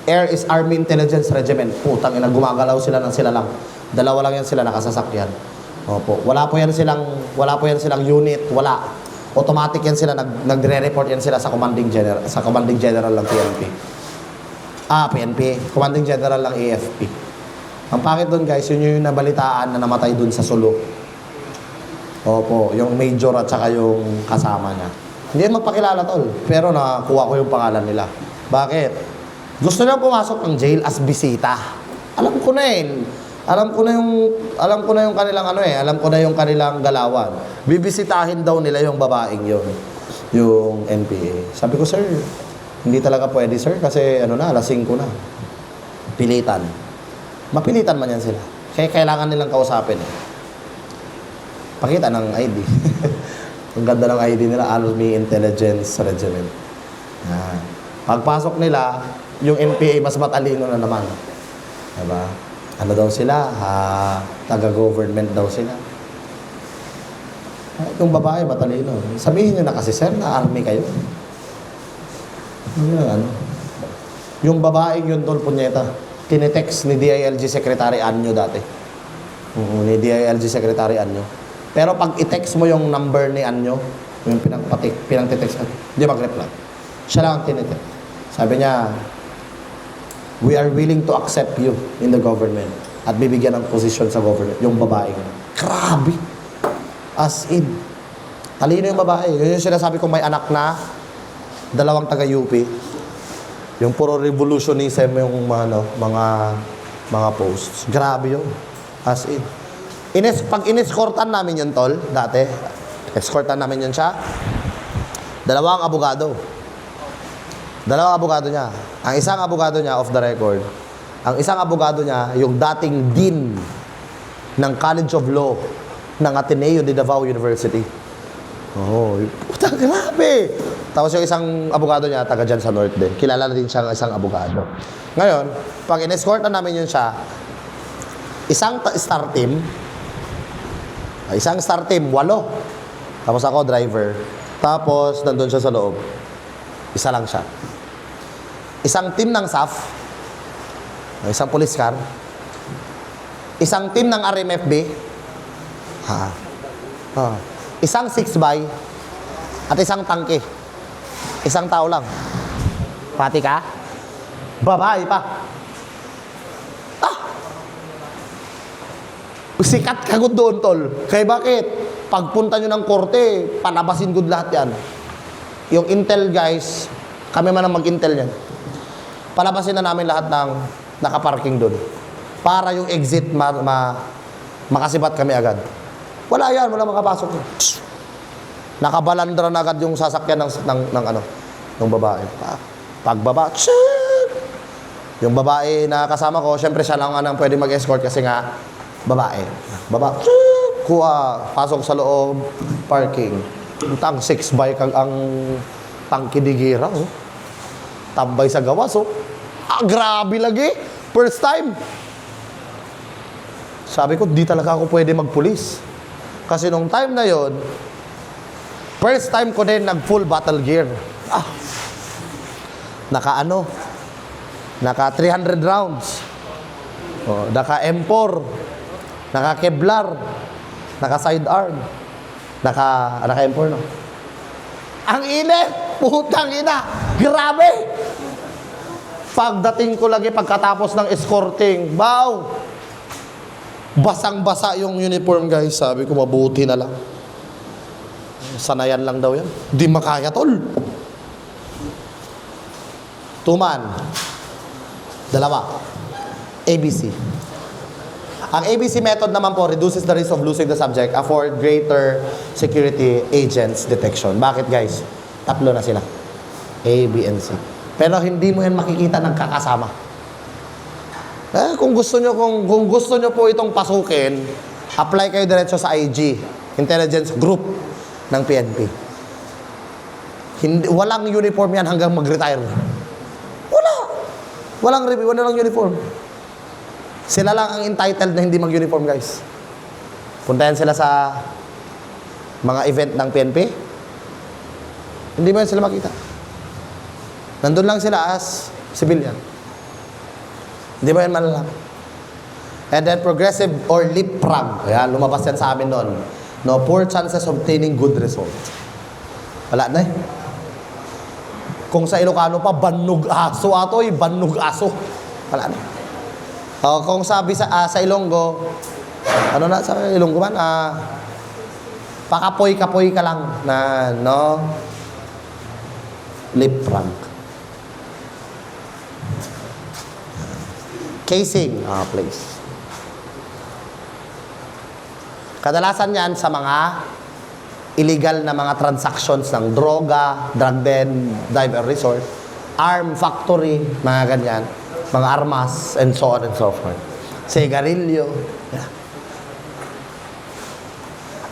Air is Army Intelligence Regiment. Putang ina, gumagalaw sila ng sila lang. Dalawa lang yan sila nakasasakyan. Opo. Wala po yan silang unit, wala. Automatic yan sila, nagre-report yan sila sa commanding general ng PNP. PNP. Commanding general ng AFP. Ang pangit doon, guys, yun yung nabalitaan na namatay doon sa Sulu. Opo, yung major at saka yung kasama niya. Hindi yan magpakilala, tol. Pero nakuha ko yung pangalan nila. Bakit? Gusto nilang pumasok ng jail as bisita. Alam ko na eh. Alam ko na yung kanilang alam ko na yung kanilang galawan. Bibisitahin daw nila yung babaeng yun. Yung NPA. Sabi ko, sir, hindi talaga pwede, sir, kasi alas 5 na. Pilitan. Mapilitan man yan sila. Kaya kailangan nilang kausapin. Pakita ng ID. Ang ganda ng ID nila, Army Intelligence Regiment. Yan. Pagpasok nila, yung NPA mas matalino na naman. Diba? Ano daw sila? Taga-government daw sila. Yung babae matalino. Sabihin nyo na kasi, sir, na army kayo. Yung babaeng yun, tol, punyeta. Tinitext ni DILG Secretary Anyo dati. Ni DILG Secretary Anyo. Pero pag i-text mo yung number ni Anyo, yung pinang-text, hindi mag-reply. Siya lang ang tinitext. Sabi niya, we are willing to accept you in the government at bibigyan ng posisyon sa government. Yung babae. Grabe! As in. Talino yung babae. Yun yung sinasabi ko may anak na 2 taga-UP. Yung puro revolutionism yung mga posts. Grabe yun. As in. Pag in-escortan namin yun, tol, dati, escortan namin yun siya, 2 abogado. 2 abogado niya. Ang isang abogado niya, off the record, ang isang abogado niya, yung dating dean ng College of Law ng Ateneo de Davao University. Oh, puta, grabe! Tapos yung isang abogado niya, taga dyan sa North din. Kilala na din siya ng isang abogado. Ngayon, pag in-escort na namin yun siya, isang star team, 8. Tapos ako, driver. Tapos, nandun siya sa loob. Isa lang siya. Isang team ng SAF, isang police car, isang team ng RMFB, isang 6x, at isang tangke. Isang tao lang. Pati ka? Babae pa. Sikat kagod doon, tol. Kaya bakit? Pagpunta nyo ng korte, panabasin good lahat yan. Yung Intel guys, kami man ang mag-Intel yan. Palabasin na namin lahat ng nakaparking doon. Para yung exit makasibat kami agad. Wala yan, wala makapasok. Nakabalandra na agad yung sasakyan Yung babae. Pagbaba, tshit! Yung babae na kasama ko, syempre siya lang ang pwede mag-escort kasi nga, babae. Baba, tshit! Kuha, pasok sa loob, parking. Utang 6 bike ang tangkidigira, oh. Tambay sa gawas, oh. Grabe lagi. First time. Sabi ko, di talaga ako pwede magpulis. Kasi nung time na yon, first time ko din nag-full battle gear. Naka 300 rounds. Naka M4. Naka Kevlar. Naka sidearm. Naka M4, no? Ang init! Putang ina! Grabe! Pagdating ko lagi pagkatapos ng escorting, wow! Basang-basa yung uniform, guys. Sabi ko, mabuti na lang. Sanayan lang daw yan. Di makaya, tol. 2 man. 2. ABC. Ang ABC method naman po reduces the risk of losing the subject, afford greater security agents detection. Bakit, guys? 3 na sila. A, B, and C. Pero hindi mo yan makikita nagkakasama. Kung gusto nyo po itong pasukin, apply kayo diretso sa IG, Intelligence Group ng PNP. Walang uniform yan hanggang mag-retire. Walang uniform. Sila lang ang entitled na hindi mag-uniform, guys. Puntahan sila sa mga event ng PNP. Hindi mo yan sila makita. Nandun lang sila as civilian. Hindi mo yan malalaman. And then progressive or leapfrog. Ayan, lumabas yan sa amin noon. No, poor chances of obtaining good results. Wala na eh. Kung sa Ilocano pa, bannog aso atoy, bannog aso. Wala na. Kung sabi sa Ilonggo, ano na sa Ilonggo man, pakapoy-kapoy ka lang na, no? Leapfrog. Casing, place. Kadalasan yan sa mga illegal na mga transactions ng droga, drug den, dive and resort, arm factory, mga ganyan, mga armas, and so on and so forth. Sigarilyo. Yeah.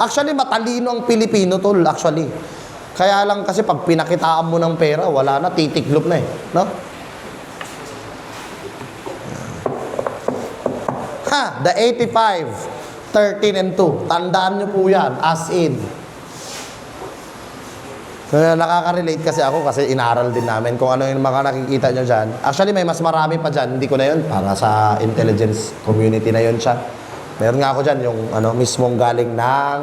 Actually, matalino ang Pilipino, tol, actually. Kaya lang kasi pag pinakitaan mo ng pera, wala na, titiklop na eh. No? The 85, 13 and 2. Tandaan nyo po yan, as in. Nakaka-relate kasi ako kasi inaral din namin kung ano yung mga nakikita nyo dyan. Actually, may mas marami pa dyan. Hindi ko na yun. Para sa intelligence community na yun siya. Meron nga ako dyan yung mismong galing ng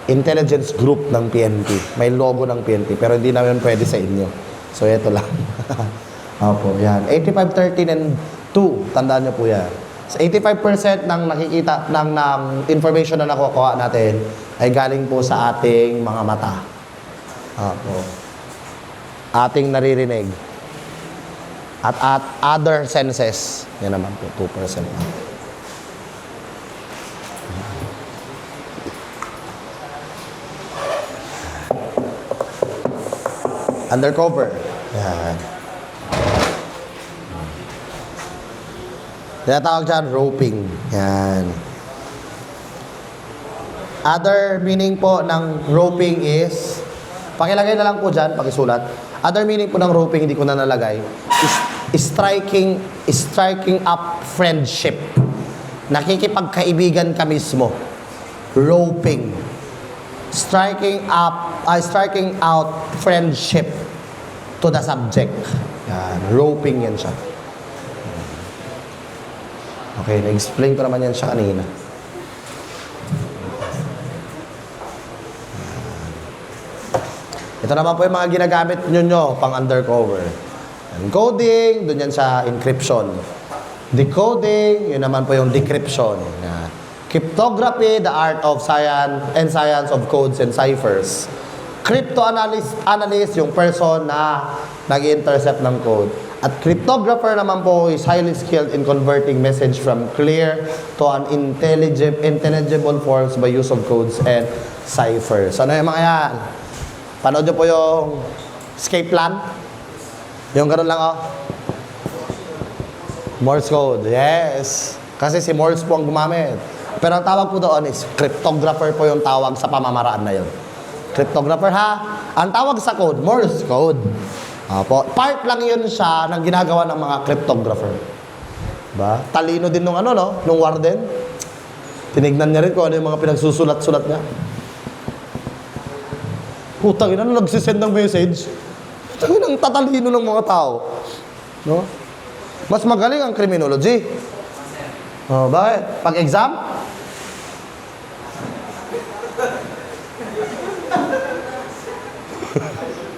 intelligence group ng PNP. May logo ng PNP. Pero hindi na yun pwede sa inyo. So, ito lang. Opo, yan. 85, 13, and 2. Tandaan nyo po yan. So, 85% ng nakikita, ng information na nakukuha natin ay galing po sa ating mga mata. Opo. Ating naririnig. At other senses. Yan naman po, 2%. Undercover. Yan. Tinatawag dyan, roping. Yan. Other meaning po ng roping is, pakilagay na lang po dyan, pakisulat. Other meaning po ng roping, hindi ko na nalagay, is striking up friendship. Nakikipagkaibigan ka mismo. Roping. Striking out friendship to the subject. Yan, roping yan siya. Okay, na-explain ko naman yan siya kanina. Ito naman po yung mga ginagamit nyo pang undercover. Encoding, dun yan sa encryption. Decoding, yun naman po yung decryption. Cryptography, the art of science of codes and ciphers. Crypto-analyst, yung person na nag-intercept ng code. At cryptographer naman po is highly skilled in converting message from clear to an intelligible forms by use of codes and ciphers. Ano yung mga yan? Panood nyo po yung Escape plan? Yung ganun lang, oh. Morse code, yes. Kasi si Morse po ang gumamit. Pero ang tawag po doon is cryptographer po yung tawag sa pamamaraan na yun. Cryptographer, ha? Ang tawag sa code, Morse code. Opo. Part lang yun siya ng ginagawa ng mga cryptographer. Ba? Talino din nung ano, no? Nung warden. Tinignan niya rin kung ano yung mga pinagsusulat-sulat niya. Putang ina, nagsisend ng message. Putang ina, ang tatalino ng mga tao. No? Mas magaling ang criminology. Oh, bakit? Pag-exam?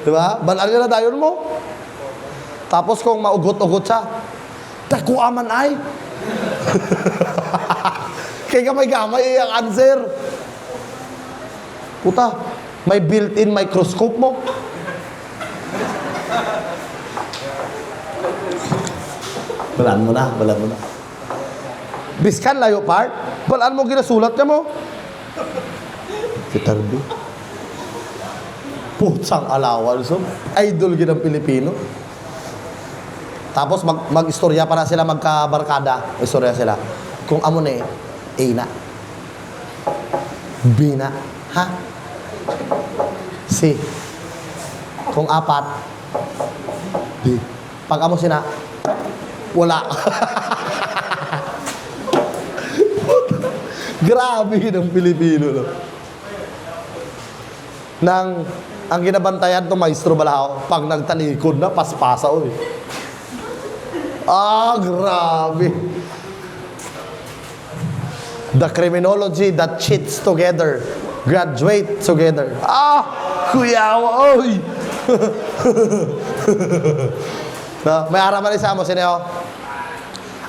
Diba? Balaan ka na dayon mo. Tapos kung maugot-ugot siya, takuaman ay. Kaya gamay-gamay ang answer. Puta, may built-in microscope mo. Balaan mo na, balaan mo na. Biskan layo part, balaan mo ginasulat niya mo. Si Tarbi. Putsang allowance. Idol ginang Pilipino. Tapos mag-istorya para sila magkabarkada. Istorya sila. Kung amo na A na. B na. Ha? C. Kung apat, D. Pag amo sina, wala. Grabe ng Pilipino, no? Ang ginabantayan to maestro balao, pag nagtalikod na, paspasa, oy. Grabe. The criminology that cheats together, graduate together. Kuyawa, oy. No, may araman isa mo, sino?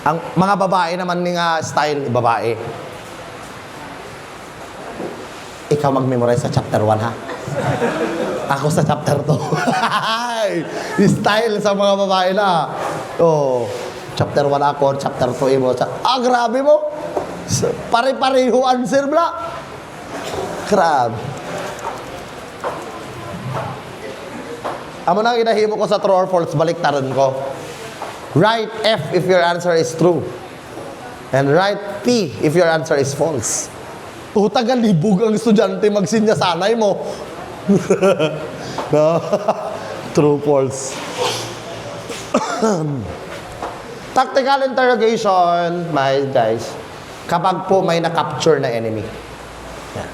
Ang mga babae naman ng style, babae. Ikaw mag-memorize sa chapter 1, ha? Ako sa chapter 2. Style sa mga babae na. Oh, chapter 1 ako, chapter 2 mo. Grabe mo. Pare-pareho answer bla. Grabe. Amo nang inahimo ko sa true or false, baliktaran ko. Write F if your answer is true. And write P if your answer is false. Tagal libog ang estudyante magsinya sanay mo. No? True, false. Tactical interrogation, my guys, kapag po may na-capture na enemy. Yan.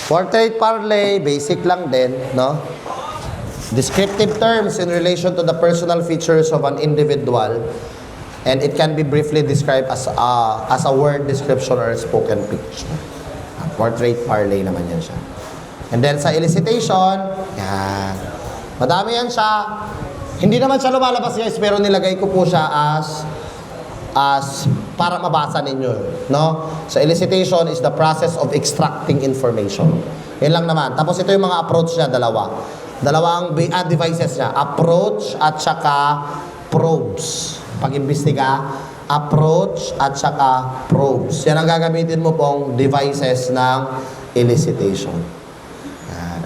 Portrait parley, basic lang din, no? Descriptive terms in relation to the personal features of an individual, and it can be briefly described as a word description or a spoken picture. Portrait parley naman yan siya. And then sa elicitation, yan. Madami yan siya. Hindi naman siya lumalabas guys, pero nilagay ko po siya as para mabasa ninyo, no? So elicitation is the process of extracting information. Yan lang naman. Tapos ito yung mga approach niya, dalawang devices niya, approach at saka probes. Pag-imbestiga, approach at saka probes. Yan ang gagamitin mo pong devices ng elicitation.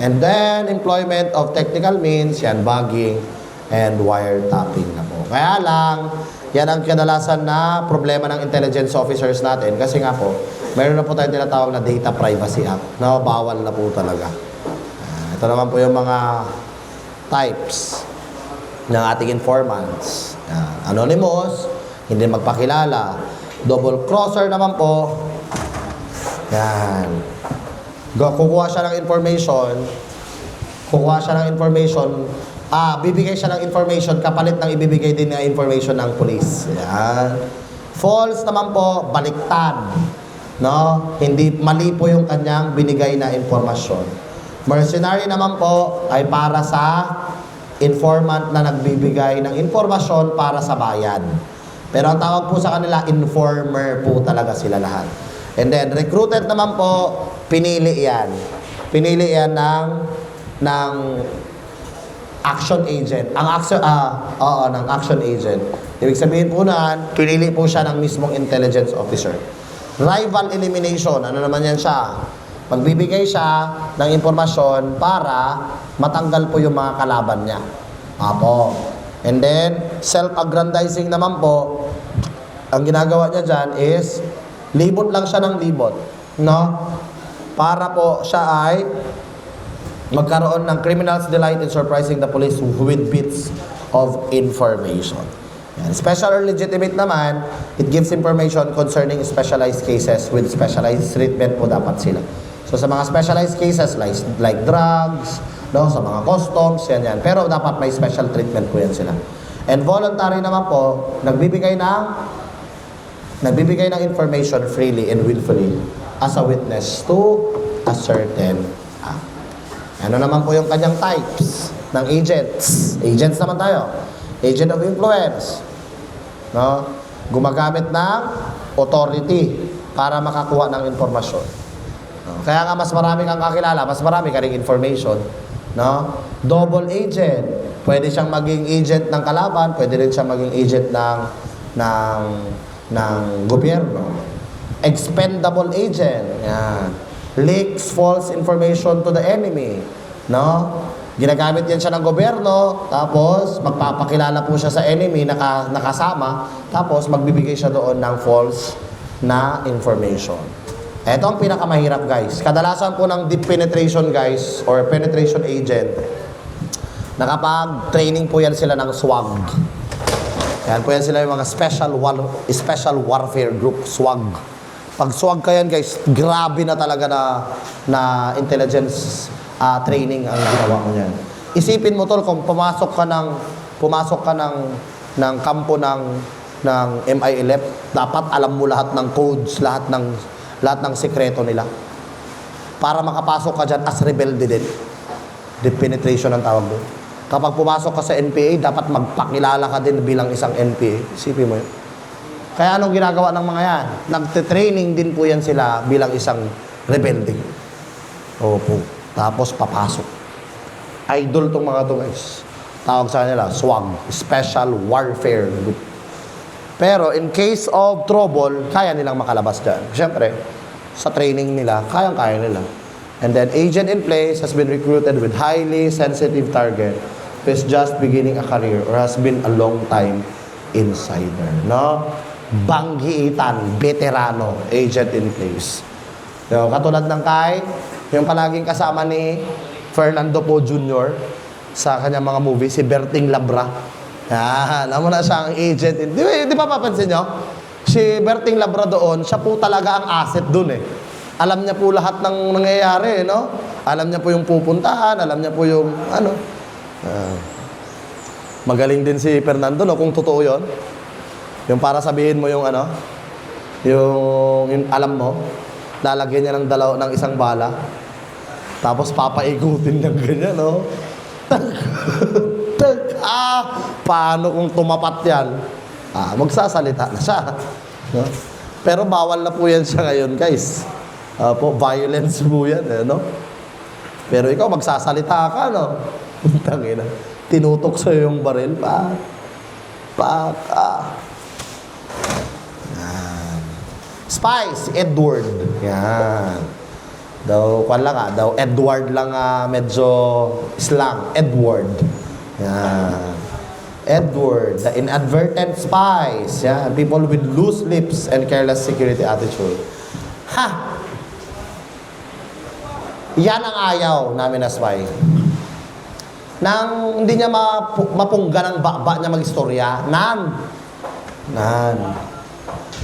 And then, employment of technical means, yan, bugging and wiretapping na po. Kaya lang, yan ang kadalasan na problema ng intelligence officers natin. Kasi nga po, mayroon na po tayong tinatawag na Data Privacy Act na bawal na po talaga. Ito naman po yung mga types ng ating informants. Anonymous, hindi magpakilala. Double crosser naman po. Yan. Kukuha siya ng information, bibigay siya ng information kapalit ng ibibigay din na information ng police. Yan. False naman po, baliktad. No? Hindi mali po yung kanyang binigay na informasyon. Mercenary naman po ay para sa informant na nagbibigay ng informasyon para sa bayan. Pero ang tawag po sa kanila, informer po talaga sila lahat. And then, recruited naman po, pinili yan. Pinili yan ng action agent. Ng action agent. Ibig sabihin po na, pinili po siya ng mismong intelligence officer. Rival elimination, ano naman yan siya? Magbibigay siya ng impormasyon para matanggal po yung mga kalaban niya. Apo. And then, self-aggrandizing naman po, ang ginagawa niya dyan is, libot lang siya ng libot. No? Para po siya ay magkaroon ng criminal's delight in surprising the police with bits of information. Yan. Special or legitimate naman, it gives information concerning specialized cases with specialized treatment po dapat sila. So sa mga specialized cases like drugs, no, sa mga customs, yan. Pero dapat may special treatment po yan sila. And voluntary naman po, nagbibigay ng information freely and willfully as a witness to a certain act. Ano naman po yung kanyang types ng agents? Agents naman tayo. Agent of influence. No? Gumagamit ng authority para makakuha ng informasyon. No? Kaya nga mas marami kang kakilala, mas marami ka ring information. No? Double agent. Pwede siyang maging agent ng kalaban, pwede rin siyang maging agent ng gobyerno. Expendable agent. Yan. Leaks false information to the enemy. No? Ginagamit yan siya ng gobyerno, tapos magpapakilala po siya sa enemy nakasama, tapos magbibigay siya doon ng false na information. Ito ang pinakamahirap, guys. Kadalasan po ng deep penetration, guys, or penetration agent, nakapag-training po yan sila ng SWAG. Yan po yan sila yung mga special warfare group, SWAG. Pag SWAG ka yan, guys, grabe na talaga na intelligence training ang ginawa mo niyan. Isipin mo tol, kung pumasok ka ng kampo ng MI11, dapat alam mo lahat ng codes, lahat ng sekreto nila. Para makapasok ka diyan as rebelde din. Deep penetration ang tawag doon. Kapag pumasok ka sa NPA, dapat magpakilala ka din bilang isang NPA. Isipin mo yun. Kaya anong ginagawa ng mga yan? Nagte-training din po yan sila bilang isang rebelde. Opo. Tapos papasok. Idol tong mga to, guys. Tawag sa kanila, SWAG, Special Warfare Group. Pero in case of trouble, kaya nilang makalabas dyan. Siyempre, sa training nila, kayang-kaya nila. And then, agent in place has been recruited with highly sensitive target who is just beginning a career or has been a long time insider. No? Banggiitan, veterano, agent in place. So, katulad ng yung palaging kasama ni Fernando Poe Jr. sa kanyang mga movie, si Berting Labra. Yan, alam mo na siya ang agent. Di ba papansin nyo? Si Berting Labra doon, siya po talaga ang asset doon eh. Alam niya po lahat ng nangyayari, no? Alam niya po yung pupuntahan, alam niya po yung ano. Magaling din si Fernando, no? Kung totoo yun. Yung para sabihin mo yung ano, yung alam mo, lalagyan niya ng isang bala, tapos papaikutin ng ganyan, no? Paano kung tumapat yan? Magsasalita na siya. No? Pero bawal na po yan siya ngayon, guys. Violence po yan, no? Pero ikaw, magsasalita ka, no? Tangina. Tinutok sa'yo yung baril, Spies, Edward. Yan. Daw Edward lang medyo slang. Edward. Yan. Edward, the inadvertent spies. Yan. People with loose lips and careless security attitude. Yan ang ayaw namin na spy. Nang hindi niya mapungga ng baba niya mag-istorya. Nan.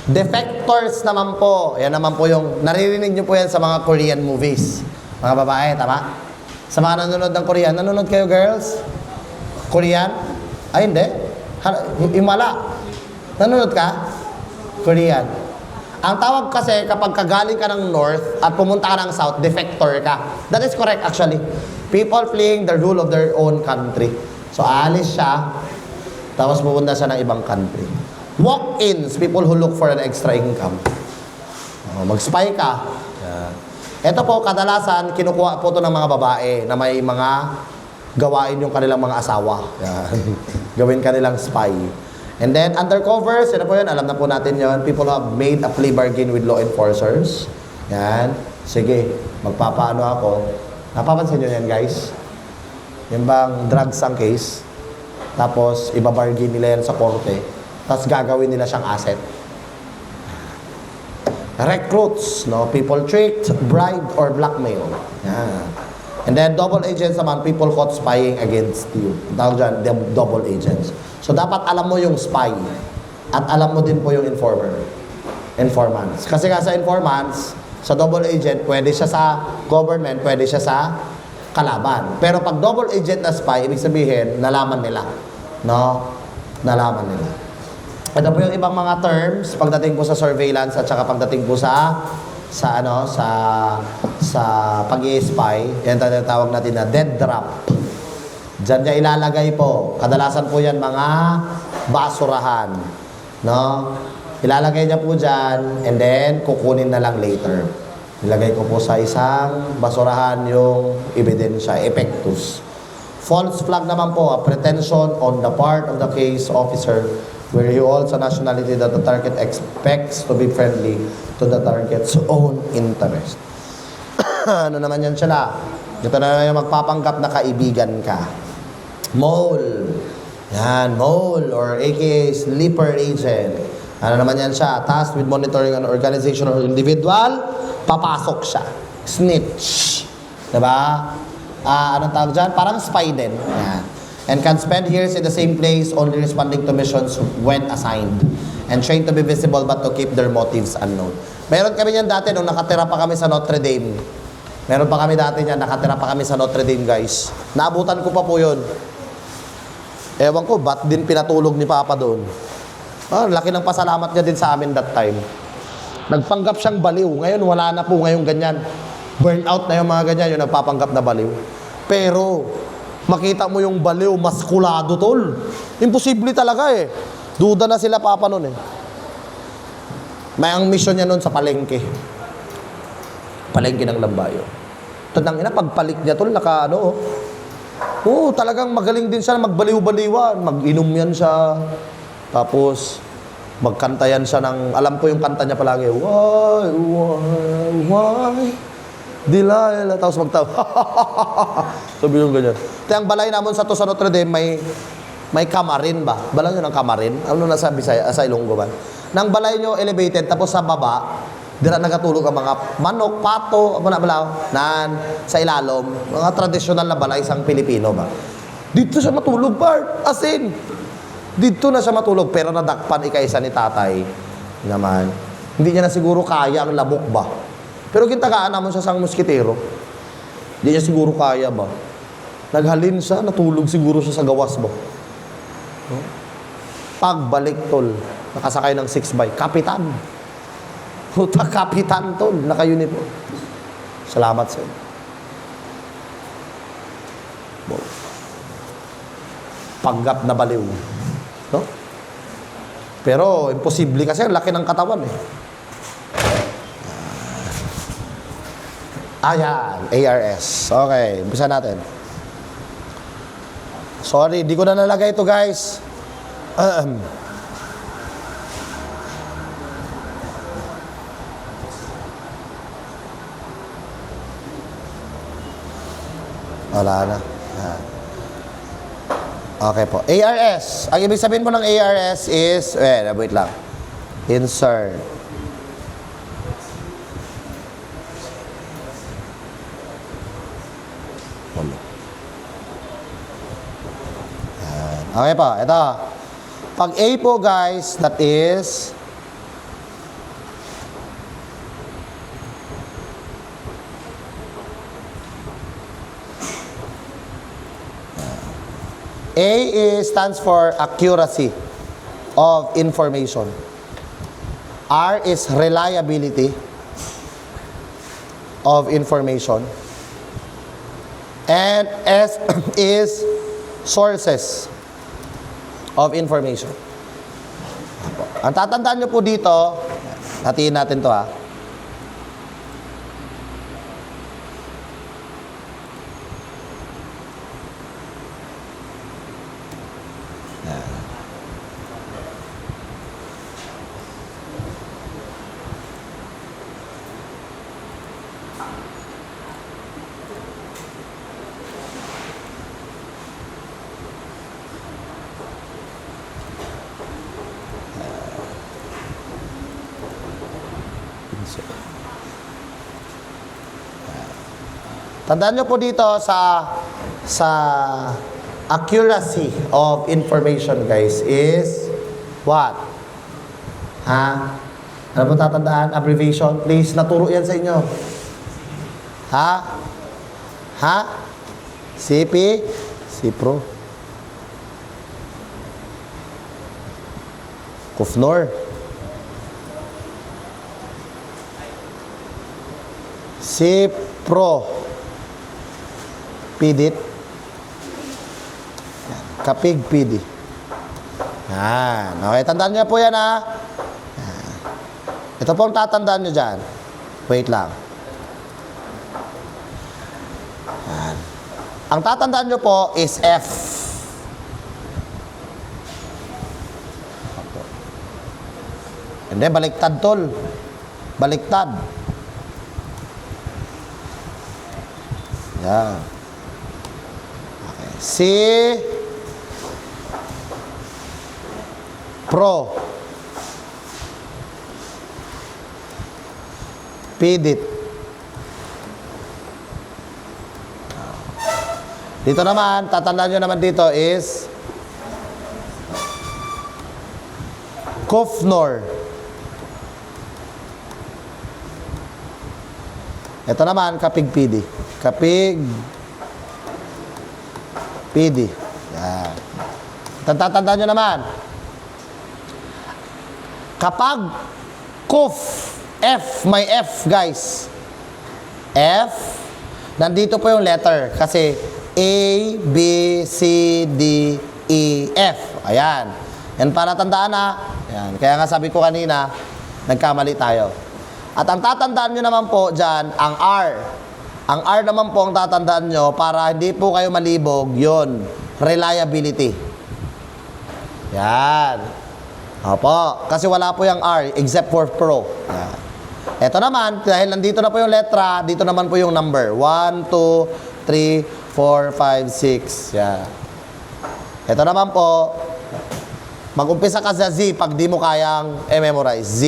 Defectors naman po. Yan naman po yung, naririnig niyo po yan sa mga Korean movies. Mga babae, tama? Sa mga nanonood ng Korean. Nanonood kayo, girls? Korean? Ay, hindi. Himala. Nanonood ka? Korean. Ang tawag kasi kapag kagaling ka ng north at pumunta ka ng south, defector ka. That is correct actually. People fleeing the rule of their own country. So, aalis siya, tapos pupunta siya ng ibang country. Walk-ins, people who look for an extra income. Mag-spy ka. Ito po, kadalasan, kinukuha po ito ng mga babae na may mga gawain yung kanilang mga asawa. Gawin kanilang spy. And then, undercover, sino po yun? Alam na po natin yun. People who have made a plea bargain with law enforcers. Yan. Sige, magpapaano ako. Napapansin nyo yan, guys? Yung bang drugs ang case, tapos ibabargain nila yan sa korte, tapos gagawin nila siyang asset. Recruits, no? People tricked, bribed, or blackmail. Yan. And then double agents naman, people caught spying against you. Tawag dyan, double agents. So dapat alam mo yung spy at alam mo din po yung informants. Kasi nga sa informants, sa double agent, pwede siya sa government, pwede siya sa kalaban. Pero pag double agent na spy, ibig sabihin, nalaman nila. No? Nalaman nila. Ito po yung ibang mga terms pagdating po sa surveillance at saka pagdating po sa pag-i-spy. Yan tinatawag natin na dead drop. Diyan niya ilalagay po. Kadalasan po yan mga basurahan. No? Ilalagay niya po dyan and then kukunin na lang later. Ilagay ko po sa isang basurahan yung ebidensya, epectus. False flag naman po, a pretension on the part of the case officer where he holds a nationality that the target expects to be friendly to the target's own interest. Ano naman yan sila? Ito na naman yung magpapanggap na kaibigan ka. Mole. Yan, mole or aka sleeper agent. Ano naman yan siya? Tasked with monitoring an organization or individual, papasok siya. Snitch. Diba? Anong tawag dyan? Parang spy din. Yan. And can spend years in the same place only responding to missions when assigned. And trained to be visible but to keep their motives unknown. Meron kami yan dati nung nakatira pa kami sa Notre Dame. Meron pa kami dati yan, nakatira pa kami sa Notre Dame, guys. Naabutan ko pa po yun. Ewan ko, ba't din pinatulog ni Papa doon? Laki ng pasalamat niya din sa amin that time. Nagpanggap siyang baliw. Ngayon, wala na po ngayong ganyan. Burnout na yung mga ganyan, yung nagpapanggap na baliw. Pero, makita mo yung baliw, maskulado, tol. Imposible talaga eh. Duda na sila Papa noon eh. May ang mission niya noon sa palengke. Palengke ng Lambayo. Tandang ina, pagpalik niya tol, talagang magaling din siya magbaliw-baliwan. Mag-inom yan siya. Tapos, magkanta yan siya ng, alam ko yung kanta niya palagi, why, Delilah, tapos magtawa, sabi yung ganyan. Ang balay naman sa Notre Dame, may kamarin ba? Balay nyo ng kamarin? Ano nasabi sa Ilonggo ba? Nang balay nyo elevated, tapos sa baba, dira nagatulog ang mga manok, pato, sa ilalom, mga tradisyonal na balay sang Pilipino ba? Dito siya matulog, part, as in, dito na siya matulog, pero nadakpan ikaisa ni tatay naman. Hindi niya na siguro kaya ang labok ba? Pero kintagaan naman siya sang muskitero. Hindi niya siguro kaya ba? Naghalin siya, natulog siguro siya sa gawas ba? Pagbalik tol, nakasakay ng 6x, kapitan. Puta, kapitan tol, naka-uniform. Salamat sa inyo. Panggap na baliw. No? Pero, imposible kasi ang laki ng katawan eh. Ayan, ARS. Okay, umpisa natin. Sorry, di ko na nalagay ito, guys. Wala na. Okay po. ARS. Ang ibig sabihin mo ng ARS is, wait lang. Insert. Okay po, ito. Pag A po guys, that is stands for accuracy of information. R is reliability of information. And S is sources of information. Ang tatandaan nyo po dito, hatiin natin to ha. Tandaan nyo po dito sa accuracy of information, guys, is what? Ha? Ano po tatandaan? Abbreviation, please. Naturo yan sa inyo. Ha? Ha? CP? CPRO. Kufnor. CPRO. PDIT. Kapig PD. Yan. Okay, tandaan niyo po yan, ha? Yan. Ito po ang tatandaan niyo dyan. Wait lang. Yan. Ang tatandaan niyo po is F. Hindi, baliktad, tol. Baliktad. Yan. Okay. Si Pro. PDIT. Dito naman, tatandaan nyo naman dito is Kufnor. Ito naman, Kapig PD. Kapig PD. Yan. Tatandaan nyo naman. Kapag Kuf, F, may F, guys. F, nandito po yung letter. Kasi A, B, C, D, E, F. Ayan. Yan para tandaan, ha. Ayan. Kaya nga sabi ko kanina, nagkamali tayo. At ang tatandaan nyo naman po dyan, ang R. Ang R naman po ang tatandaan nyo para hindi po kayo malibog, yun. Reliability. Yan. Opo. Kasi wala po yung R except for Pro. Yan. Ito naman, dahil nandito na po yung letra, dito naman po yung number. 1, 2, 3, 4, 5, 6. Yan. Ito naman po, mag-umpisa ka sa Z pag di mo kayang memorize. Z,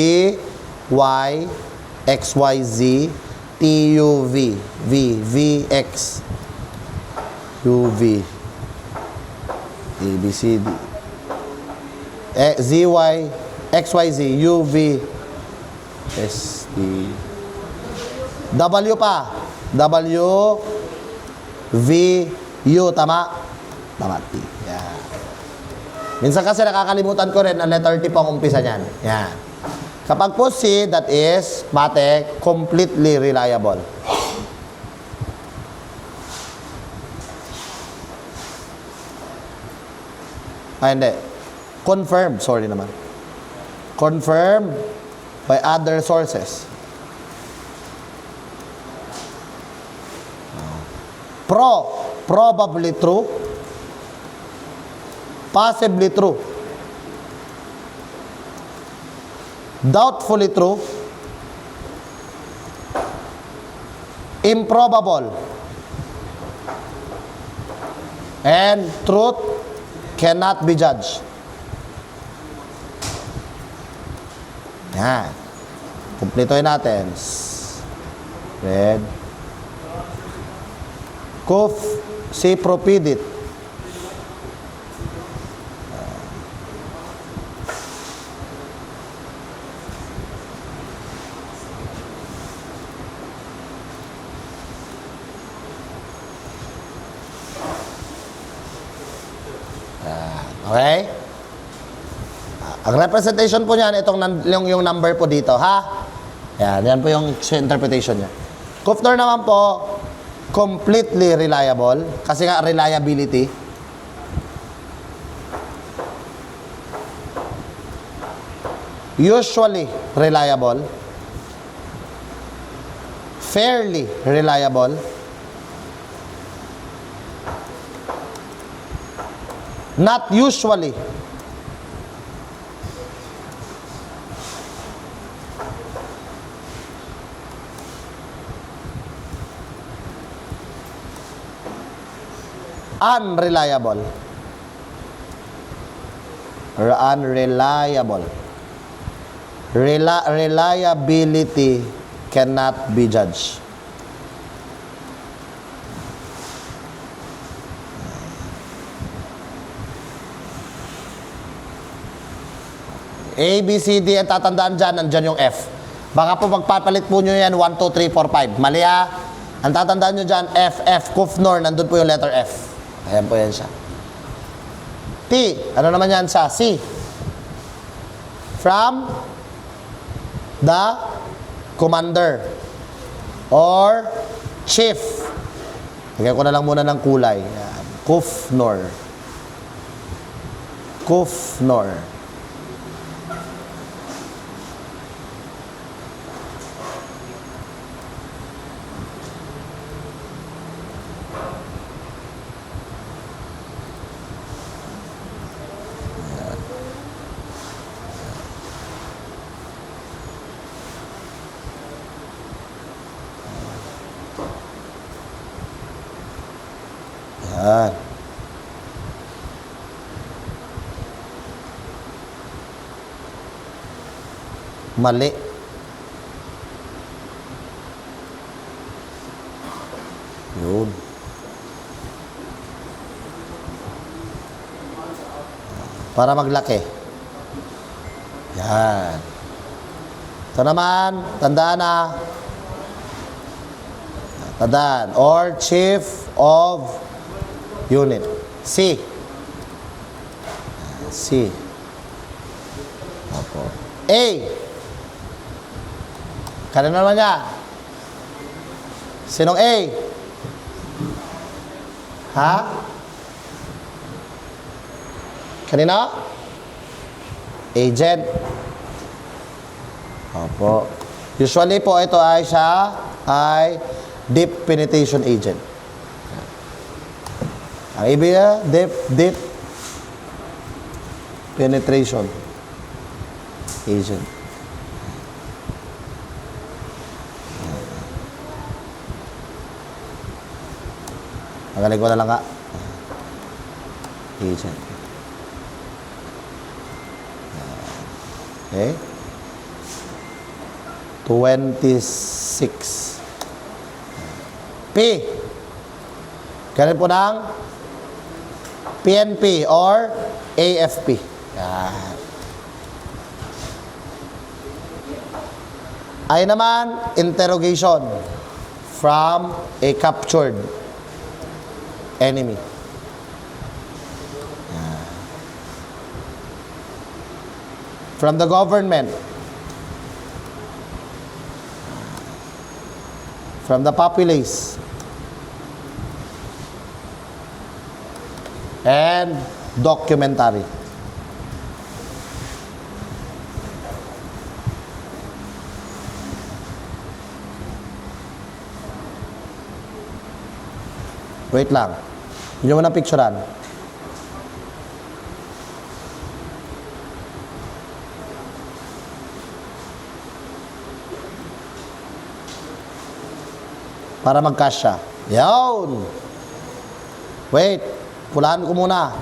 Y, X, Y, Z, T, U, V, V, V, X, U, V, A, B, C, D, Z, Y, X, Y, Z, U, V, S, T, W pa, W, V, U, tama? Tama, T. Yan. Minsan kasi nakakalimutan ko rin ang letter T po ang umpisa niyan. Yan. Kapag po C, that is, mate, completely reliable. Ay, hindi. Confirmed, sorry naman. Confirmed by other sources. Probably true. Possibly true. Doubtfully true. Improbable. And truth cannot be judged. Yan. Kumplitohin natin. Red. Kuf, si propidit. Okay? Ang representation po niyan, yung number po dito, ha? Yan po yung interpretation niya. Kufnor naman po, completely reliable, kasi nga reliability. Usually reliable. Fairly reliable. Not usually. Unreliable. Unreliable. Reliability cannot be judged. A, B, C, D, ang tatandaan dyan, nandyan yung F. Baka po magpapalit po nyo yan, 1, 2, 3, 4, 5. Mali ha? Ang tatandaan nyo dyan, F, F, Kufnor, nandun po yung letter F. Ayan po yan siya. T, ano naman yan sa C? From the commander or chief. Lagyan ko na lang muna ng kulay. Ayan. Kufnor. Kufnor. Yan. Mali. Yun. Para maglaki. Yan. Ito naman, tandaan na. Tandaan. Or chief of unit. C. C. Opo. A. Kanina naman niya. Sinong A? Ha? Kanina? Agent. Opo. Usually po ito ay siya ay deep penetration agent. Ang ibig niya, deep penetration agent. Magaling ko na lang ka. Agent. Okay. 26. P. Ganun po ng PNP or AFP. Yan. Ay naman, interrogation from a captured enemy. Yan. From the government. From the populace. And documentary. Wait lang. Hindi mo na picturean. Para mag-cash siya. Yawn! Wait. Pulahan ko muna.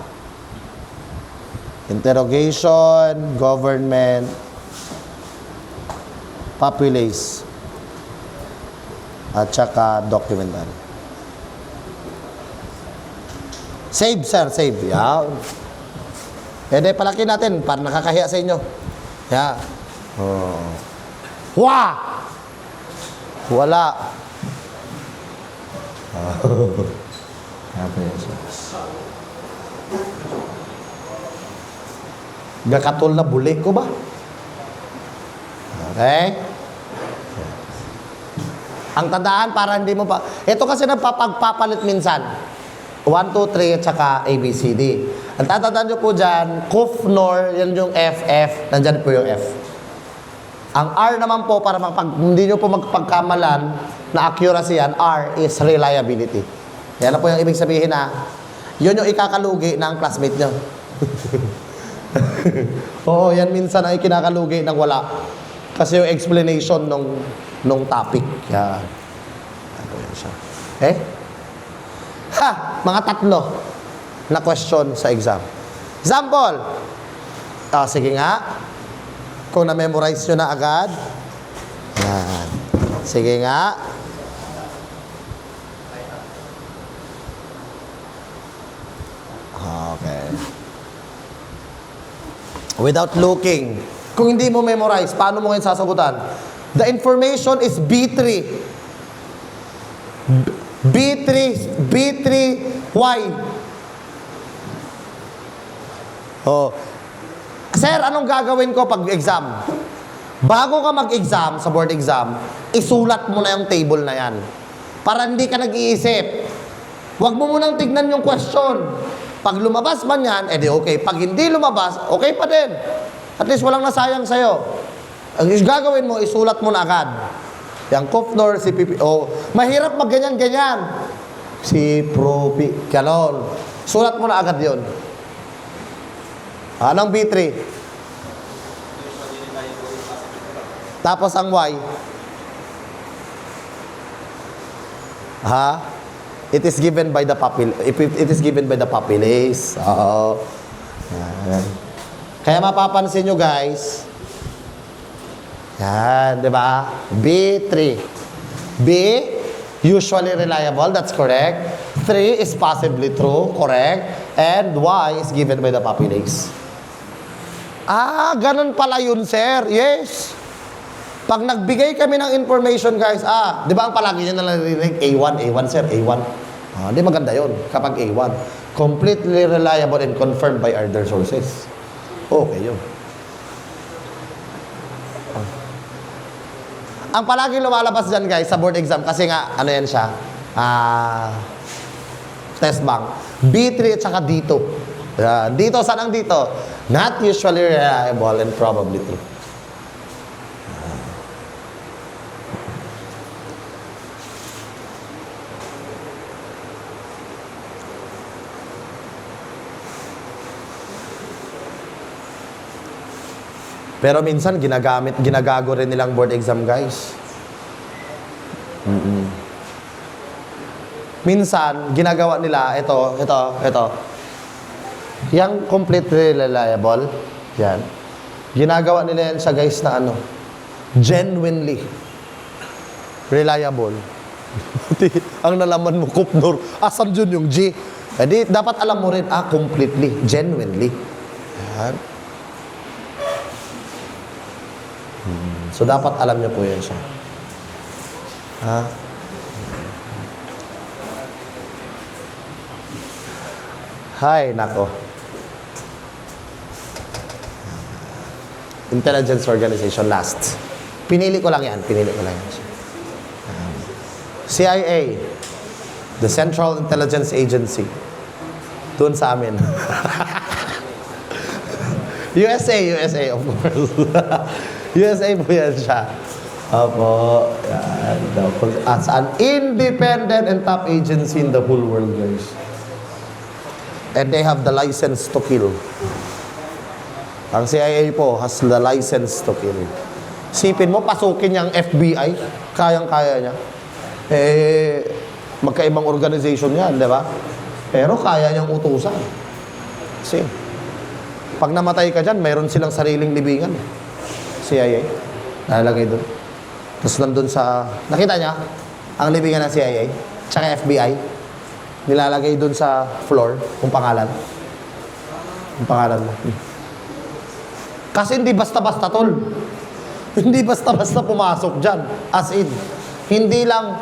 Interrogation, government, populace, at saka documentary. Save, sir. Save. Yan. Pwede palaki natin para nakakahiya sa inyo. Yan. Oh. Wah! Wala. Gakatol na buli ko ba? Okay? Ang tandaan para hindi mo pa... Ito kasi nagpapagpapalit minsan. 1, 2, 3 at saka ABCD. Ang tatandaan nyo po dyan, Kufnor, yan yung FF, nandyan po yung F. Ang R naman po, para hindi nyo po magpagkamalan na accuracy yan, R is reliability. Yan na po yung ibig sabihin na, yun yung ikakalugi ng classmate nyo. Oo, yan minsan ay kinakalugi ng wala. Kasi yung explanation nung topic. Yan. Ano yan siya. Eh? Ha! Mga tatlo na question sa exam. Example. Sige nga. Kung na-memorize nyo na agad. Yan. Sige nga. Okay. Without looking. Kung hindi mo memorize, paano mo ngayon sasagutan? The information is B3. B3Y. Oh. Sir, anong gagawin ko pag exam? Bago ka mag-exam, sa board exam, isulat mo na yung table na yan. Para hindi ka nag-iisip. Huwag mo munang tignan yung question. Pag lumabas man yan, edi okay. Pag hindi lumabas, okay pa din. At least walang nasayang sa'yo. Ang gagawin mo, isulat mo na agad. Yung Kufnor, si Pipi, mahirap magganyan-ganyan. Si Propi, ganon. Sulat mo na agad yun. Anong B3? Tapos ang Y. Ha? It is given by the it is given by the populace. Oo. Yan. Kaya mapapansin nyo guys. Yan, di ba? B3. B, usually reliable, that's correct. 3 is possibly true, correct. And Y is given by the populace. Ah, ganun pala yun, sir. Yes. Pag nagbigay kami ng information, guys, di ba ang palagi nyo nalarinig, A1, sir, A1. Di maganda yun, kapag A1. Completely reliable and confirmed by other sources. Okay yun. Ang palagi lumalabas dyan, guys, sa board exam, kasi nga, ano yan siya, test bank. B3 at saka dito. Dito, saan ang dito? Not usually reliable and probably true. Pero minsan, ginagago rin nilang board exam, guys. Minsan, ginagawa nila, ito. Yang completely reliable, yan. Ginagawa nila yan sa guys na genuinely reliable. Ang nalaman mo, Kufnor, asan dyan yung G? Jadi, dapat alam mo rin, completely, genuinely. Yan. So, dapat alam niyo po yan siya. Hay, nako. Intelligence Organization, last. Pinili ko lang yan. CIA, the Central Intelligence Agency. Doon sa amin. USA, of course. USA po yan siya. Opo. Yan. As an independent and top agency in the whole world, guys. And they have the license to kill. Ang CIA po has the license to kill. Sipin mo, pasukin niyang FBI. Kayang-kaya niya. Magkaibang organization yan, di ba? Pero kaya niyang utusan. Kasi, pag namatay ka dyan, mayroon silang sariling libingan. CIA. Nalalagay doon. Tapos nandun sa... Nakita niya? Ang libingan ng CIA. Tsaka FBI. Nilalagay doon sa floor. Kung pangalan. Kung pangalan mo. Kasi hindi basta-basta, tol. Hindi basta-basta pumasok dyan. As in. Hindi lang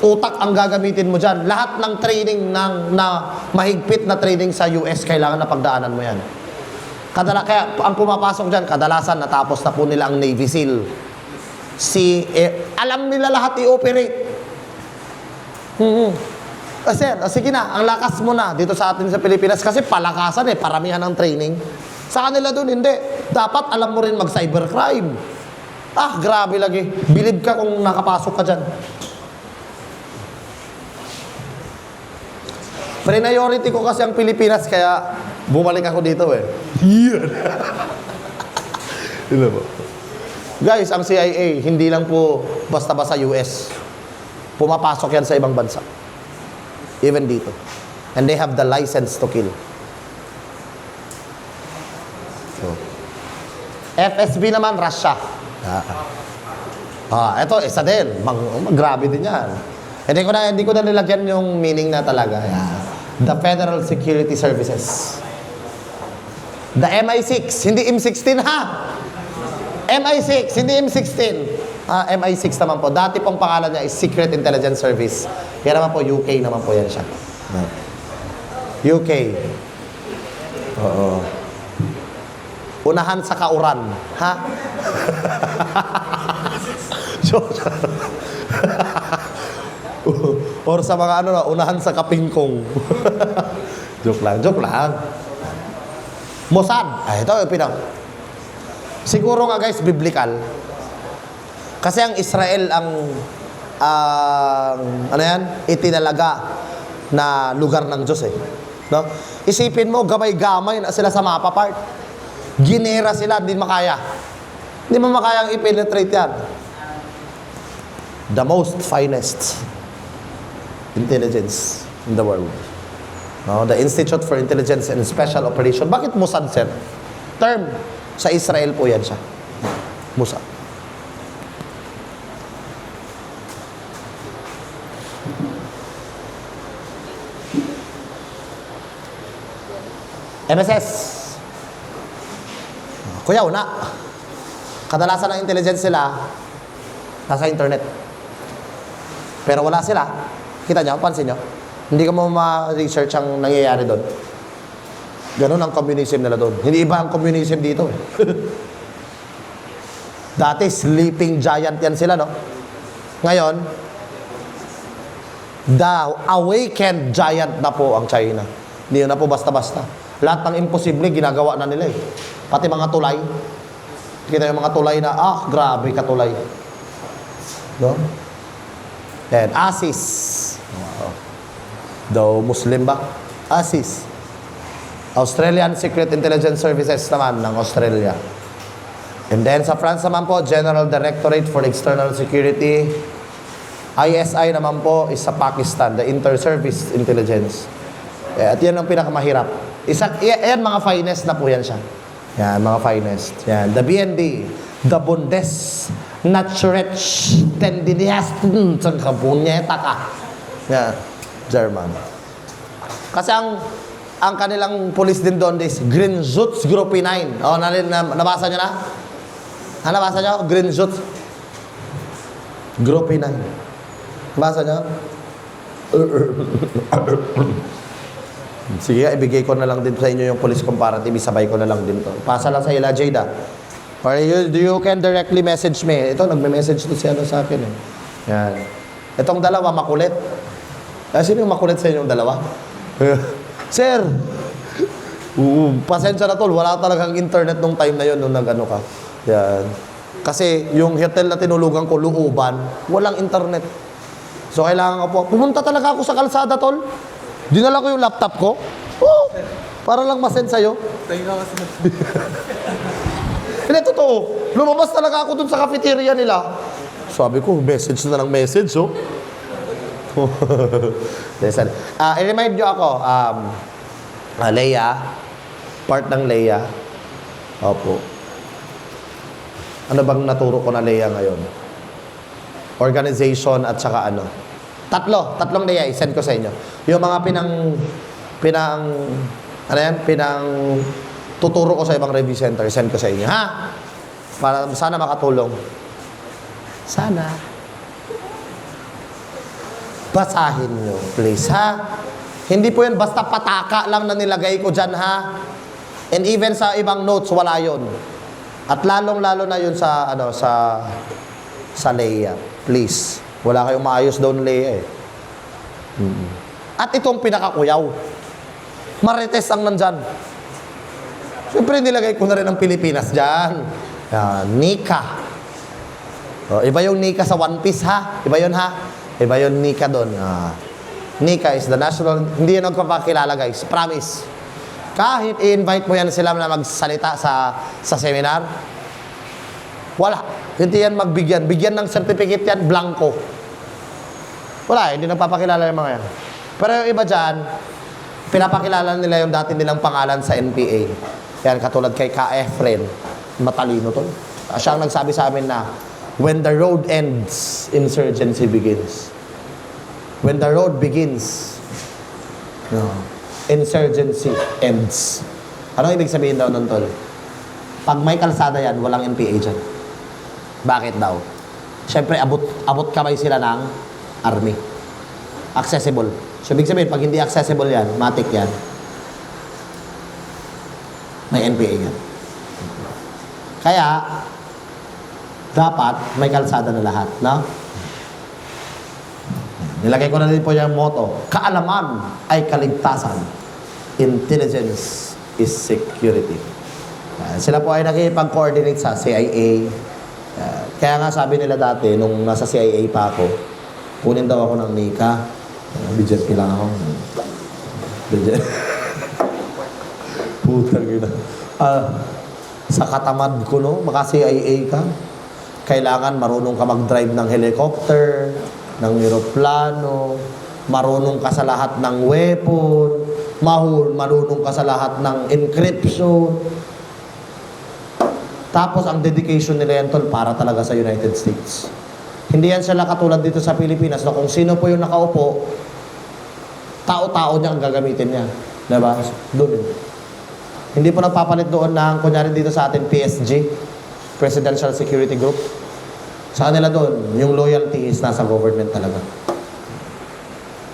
utak ang gagamitin mo dyan. Lahat ng training na mahigpit na training sa US, kailangan na pagdaanan mo yan. Kaya ang pumapasok dyan, kadalasan natapos na po nila ang Navy SEAL. Alam nila lahat i-operate. Sir, sige na, ang lakas mo na dito sa atin sa Pilipinas kasi palakasan paramihan ng training. Sa kanila dun, hindi. Dapat alam mo rin mag-cybercrime. Grabe lagi. Believe ka kung nakapasok ka dyan. Priority ko kasi ang Pilipinas, kaya bumalik ako dito Yan. Guys, ang CIA, hindi lang po basta-basta US. Pumapasok yan sa ibang bansa. Even dito. And they have the license to kill. So, FSB naman, Russia. Eto, isa din. Grabe din yan. Hindi ko na nilagyan yung meaning na talaga. Yeah. The Federal Security Services. The MI6, hindi M16 ha. MI6, hindi M16. MI6 naman po. Dati pong pangalan niya is Secret Intelligence Service. Kaya naman po, UK naman po yan siya. UK. Oo. Unahan sa kauran. Ha? Or sa mga unahan sa kapingkong. Joke lang. Mossad. Ito yung siguro nga guys, biblical. Kasi ang Israel ang itinalaga na lugar ng Diyos eh. No? Isipin mo, gamay-gamay na sila sa mapa part. Ginera sila, hindi makaya. Hindi mo makayang i-penetrate yan. The most finest intelligence in the world. No, the Institute for Intelligence and Special Operation. Bakit Mossad, sir? Term. Sa Israel po yan siya. Mossad. MSS. Kuya, una. Kadalasan ng intelligence sila nasa internet. Pero wala sila. Kita nyo? Pansin nyo? Hindi ka mo ma-research ang nangyayari doon. Ganun ang communism nila doon. Hindi iba ang communism dito. Dati, sleeping giant yan sila, no? Ngayon, the awakened giant na po ang China. Hindi na po basta-basta. Lahat ng imposible, ginagawa na nila eh. Pati mga tulay. Kita yung mga tulay na, grabe ka tulay. No? Then, ASIS. Daw Muslim ba? ASIS. Australian Secret Intelligence Services naman ng Australia. And then sa France naman po, General Directorate for External Security. ISI naman po is sa Pakistan, the Inter-Service Intelligence. At yan ang pinakamahirap. Yan mga finest na po yan siya. Yan, mga finest. Yan, the BND, the Bundesnachrichtendienst sa kapunyeta ka. Yan. German. Kasi ang kanilang police din doon is Grenzschutzgruppe 9. Nabasa nyo na? Nabasa nyo? Grenzschutz Gruppe 9. Nabasa nyo? Sige, ibigay ko na lang din sa inyo yung police comparative. Isabay ko na lang din to. Pasa lang sa ila, Jada. Or you can directly message me. Ito, nagme-message to siya sa akin eh. Yan. Itong dalawa, makulit. Sino yung makulit sa inyong dalawa? Sir! Pasensya na tol, wala talagang internet nung time na yun, nung nag-ano ka. Yan. Kasi yung hotel na tinulugan ko, Looban, walang internet. So kailangan ko po, pumunta talaga ako sa kalsada tol. Dinala ko yung laptop ko. Para lang masend sa'yo. Hindi, totoo. Lumabas talaga ako dun sa cafeteria nila. Sabi ko, message na ng message, oh. Listen. I-remind nyo ako, Leia, part ng Leia. Opo. Ano bang naturo ko na Leia ngayon? Organization at saka ano? Tatlong Leia, i-send ko sa inyo. Yung mga pinang tuturo ko sa ibang review center, i-send ko sa inyo, ha? Para sana makatulong. Sana. Basahin nyo, please, ha? Hindi po yan basta pataka lang na nilagay ko dyan, ha? And even sa ibang notes, wala yun. At lalong-lalo na yun sa, sa Leia. Please. Wala kayong maayos daw ng Leia, eh. At itong pinakakuyaw. Marites ang nandyan. Siyempre, nilagay ko na rin ang Pilipinas dyan. Nika. Iba yung Nika sa One Piece, ha? Iba yun, ha? Iba yun Nika doon. Nika is the national, hindi yan nagpapakilala guys. Promise. Kahit i-invite mo yan sila na magsalita sa seminar, wala. Hindi yan magbigyan. Bigyan ng certificate yan, blanco. Wala, hindi nagpapakilala yung mga yan. Pero yung iba dyan, pinapakilala nila yung dati nilang pangalan sa NPA. Yan, katulad kay Ka Efren. Matalino to. Siya ang nagsabi sa amin na When the road ends, insurgency begins. When the road begins, no, insurgency ends. Ano ibig sabihin daw nun, tol? Pag may kalsada yan, walang NPA dyan. Bakit daw? Siyempre, abot kamay sila ng army. Accessible. So, ibig sabihin, pag hindi accessible yan, matik yan, may NPA yan. Kaya, dapat may kalsada na lahat, no? Nilagay ko na din po yung motto, kaalaman ay kaligtasan. Intelligence is security. Sila po ay nakipag-coordinate sa CIA. Kaya nga sabi nila dati, nung nasa CIA pa ako, kunin daw ako ng Nika. Bidget lang ako. Bidget. Putang ina. Sa katamad ko, no? Maka-CIA ka. Kailangan marunong ka mag-drive ng helicopter, ng eroplano, marunong ka sa lahat ng weapon, marunong ka sa lahat ng encryption. Tapos ang dedication nila yan, tol, para talaga sa United States. Hindi yan sila katulad dito sa Pilipinas na kung sino po yung nakaupo, tao-tao niya ang gagamitin niya. Diba? Doon. Hindi po nagpapalit doon ng, kunyari dito sa atin, PSG, Presidential Security Group. Sa kanila doon, yung loyalty is nasa government talaga.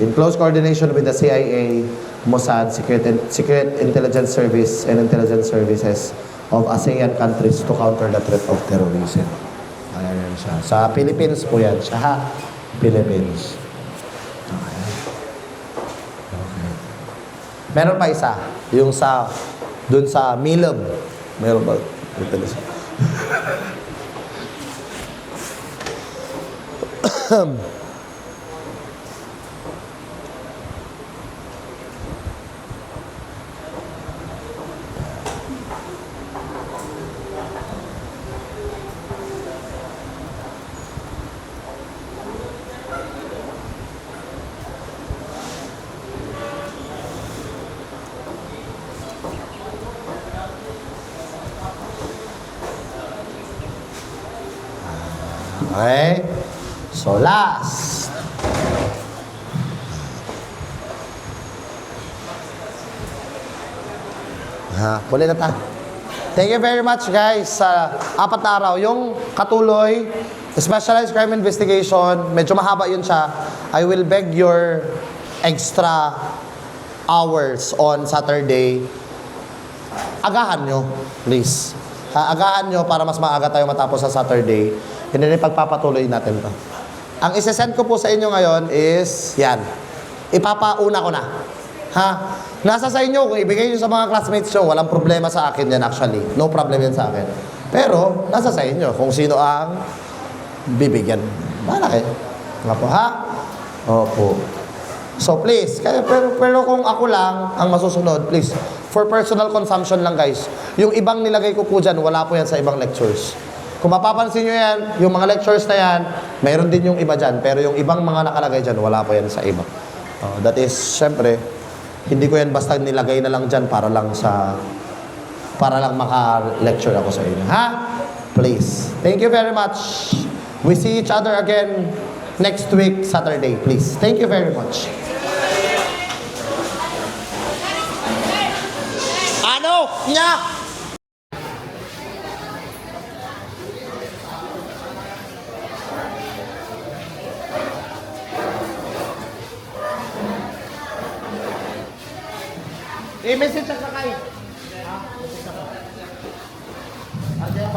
In close coordination with the CIA, Mossad, Secret Intelligence Service, and Intelligence Services of ASEAN countries to counter the threat of terrorism. Ayan siya. Sa Philippines po yan siya, ha? Philippines. Okay. Okay. Meron pa isa, yung sa, dun sa Milab. Meron ba? Ito na siya. Okay? So, last. Huli na ta. Thank you very much, guys. Sa 4 na araw. Yung katuloy, Specialized Crime Investigation, medyo mahaba yun siya. I will beg your extra hours on Saturday. Agahan nyo, please. Agahan nyo para mas maaga tayo matapos sa Saturday. Hindi rin pagpapatuloy natin to. Ang isesend ko po sa inyo ngayon is, yan. Ipapauna ko na. Ha? Nasa sa inyo, kung ibigay nyo sa mga classmates nyo, walang problema sa akin yan actually. No problem yan sa akin. Pero, nasa sa inyo, kung sino ang bibigyan. Malaki. Nga po, ha? Opo. So, please, pero kung ako lang ang masusunod, please, for personal consumption lang, guys. Yung ibang nilagay ko po dyan, wala po yan sa ibang lectures. Kung mapapansin nyo yan, yung mga lectures na yan, mayroon din yung iba dyan. Pero yung ibang mga nakalagay dyan, wala po yan sa iba. That is, syempre, hindi ko yan basta nilagay na lang dyan para lang maka-lecture ako sa inyo. Ha? Please. Thank you very much. We see each other again next week, Saturday, please. Thank you very much. Ano? Nya? I-message ka kay.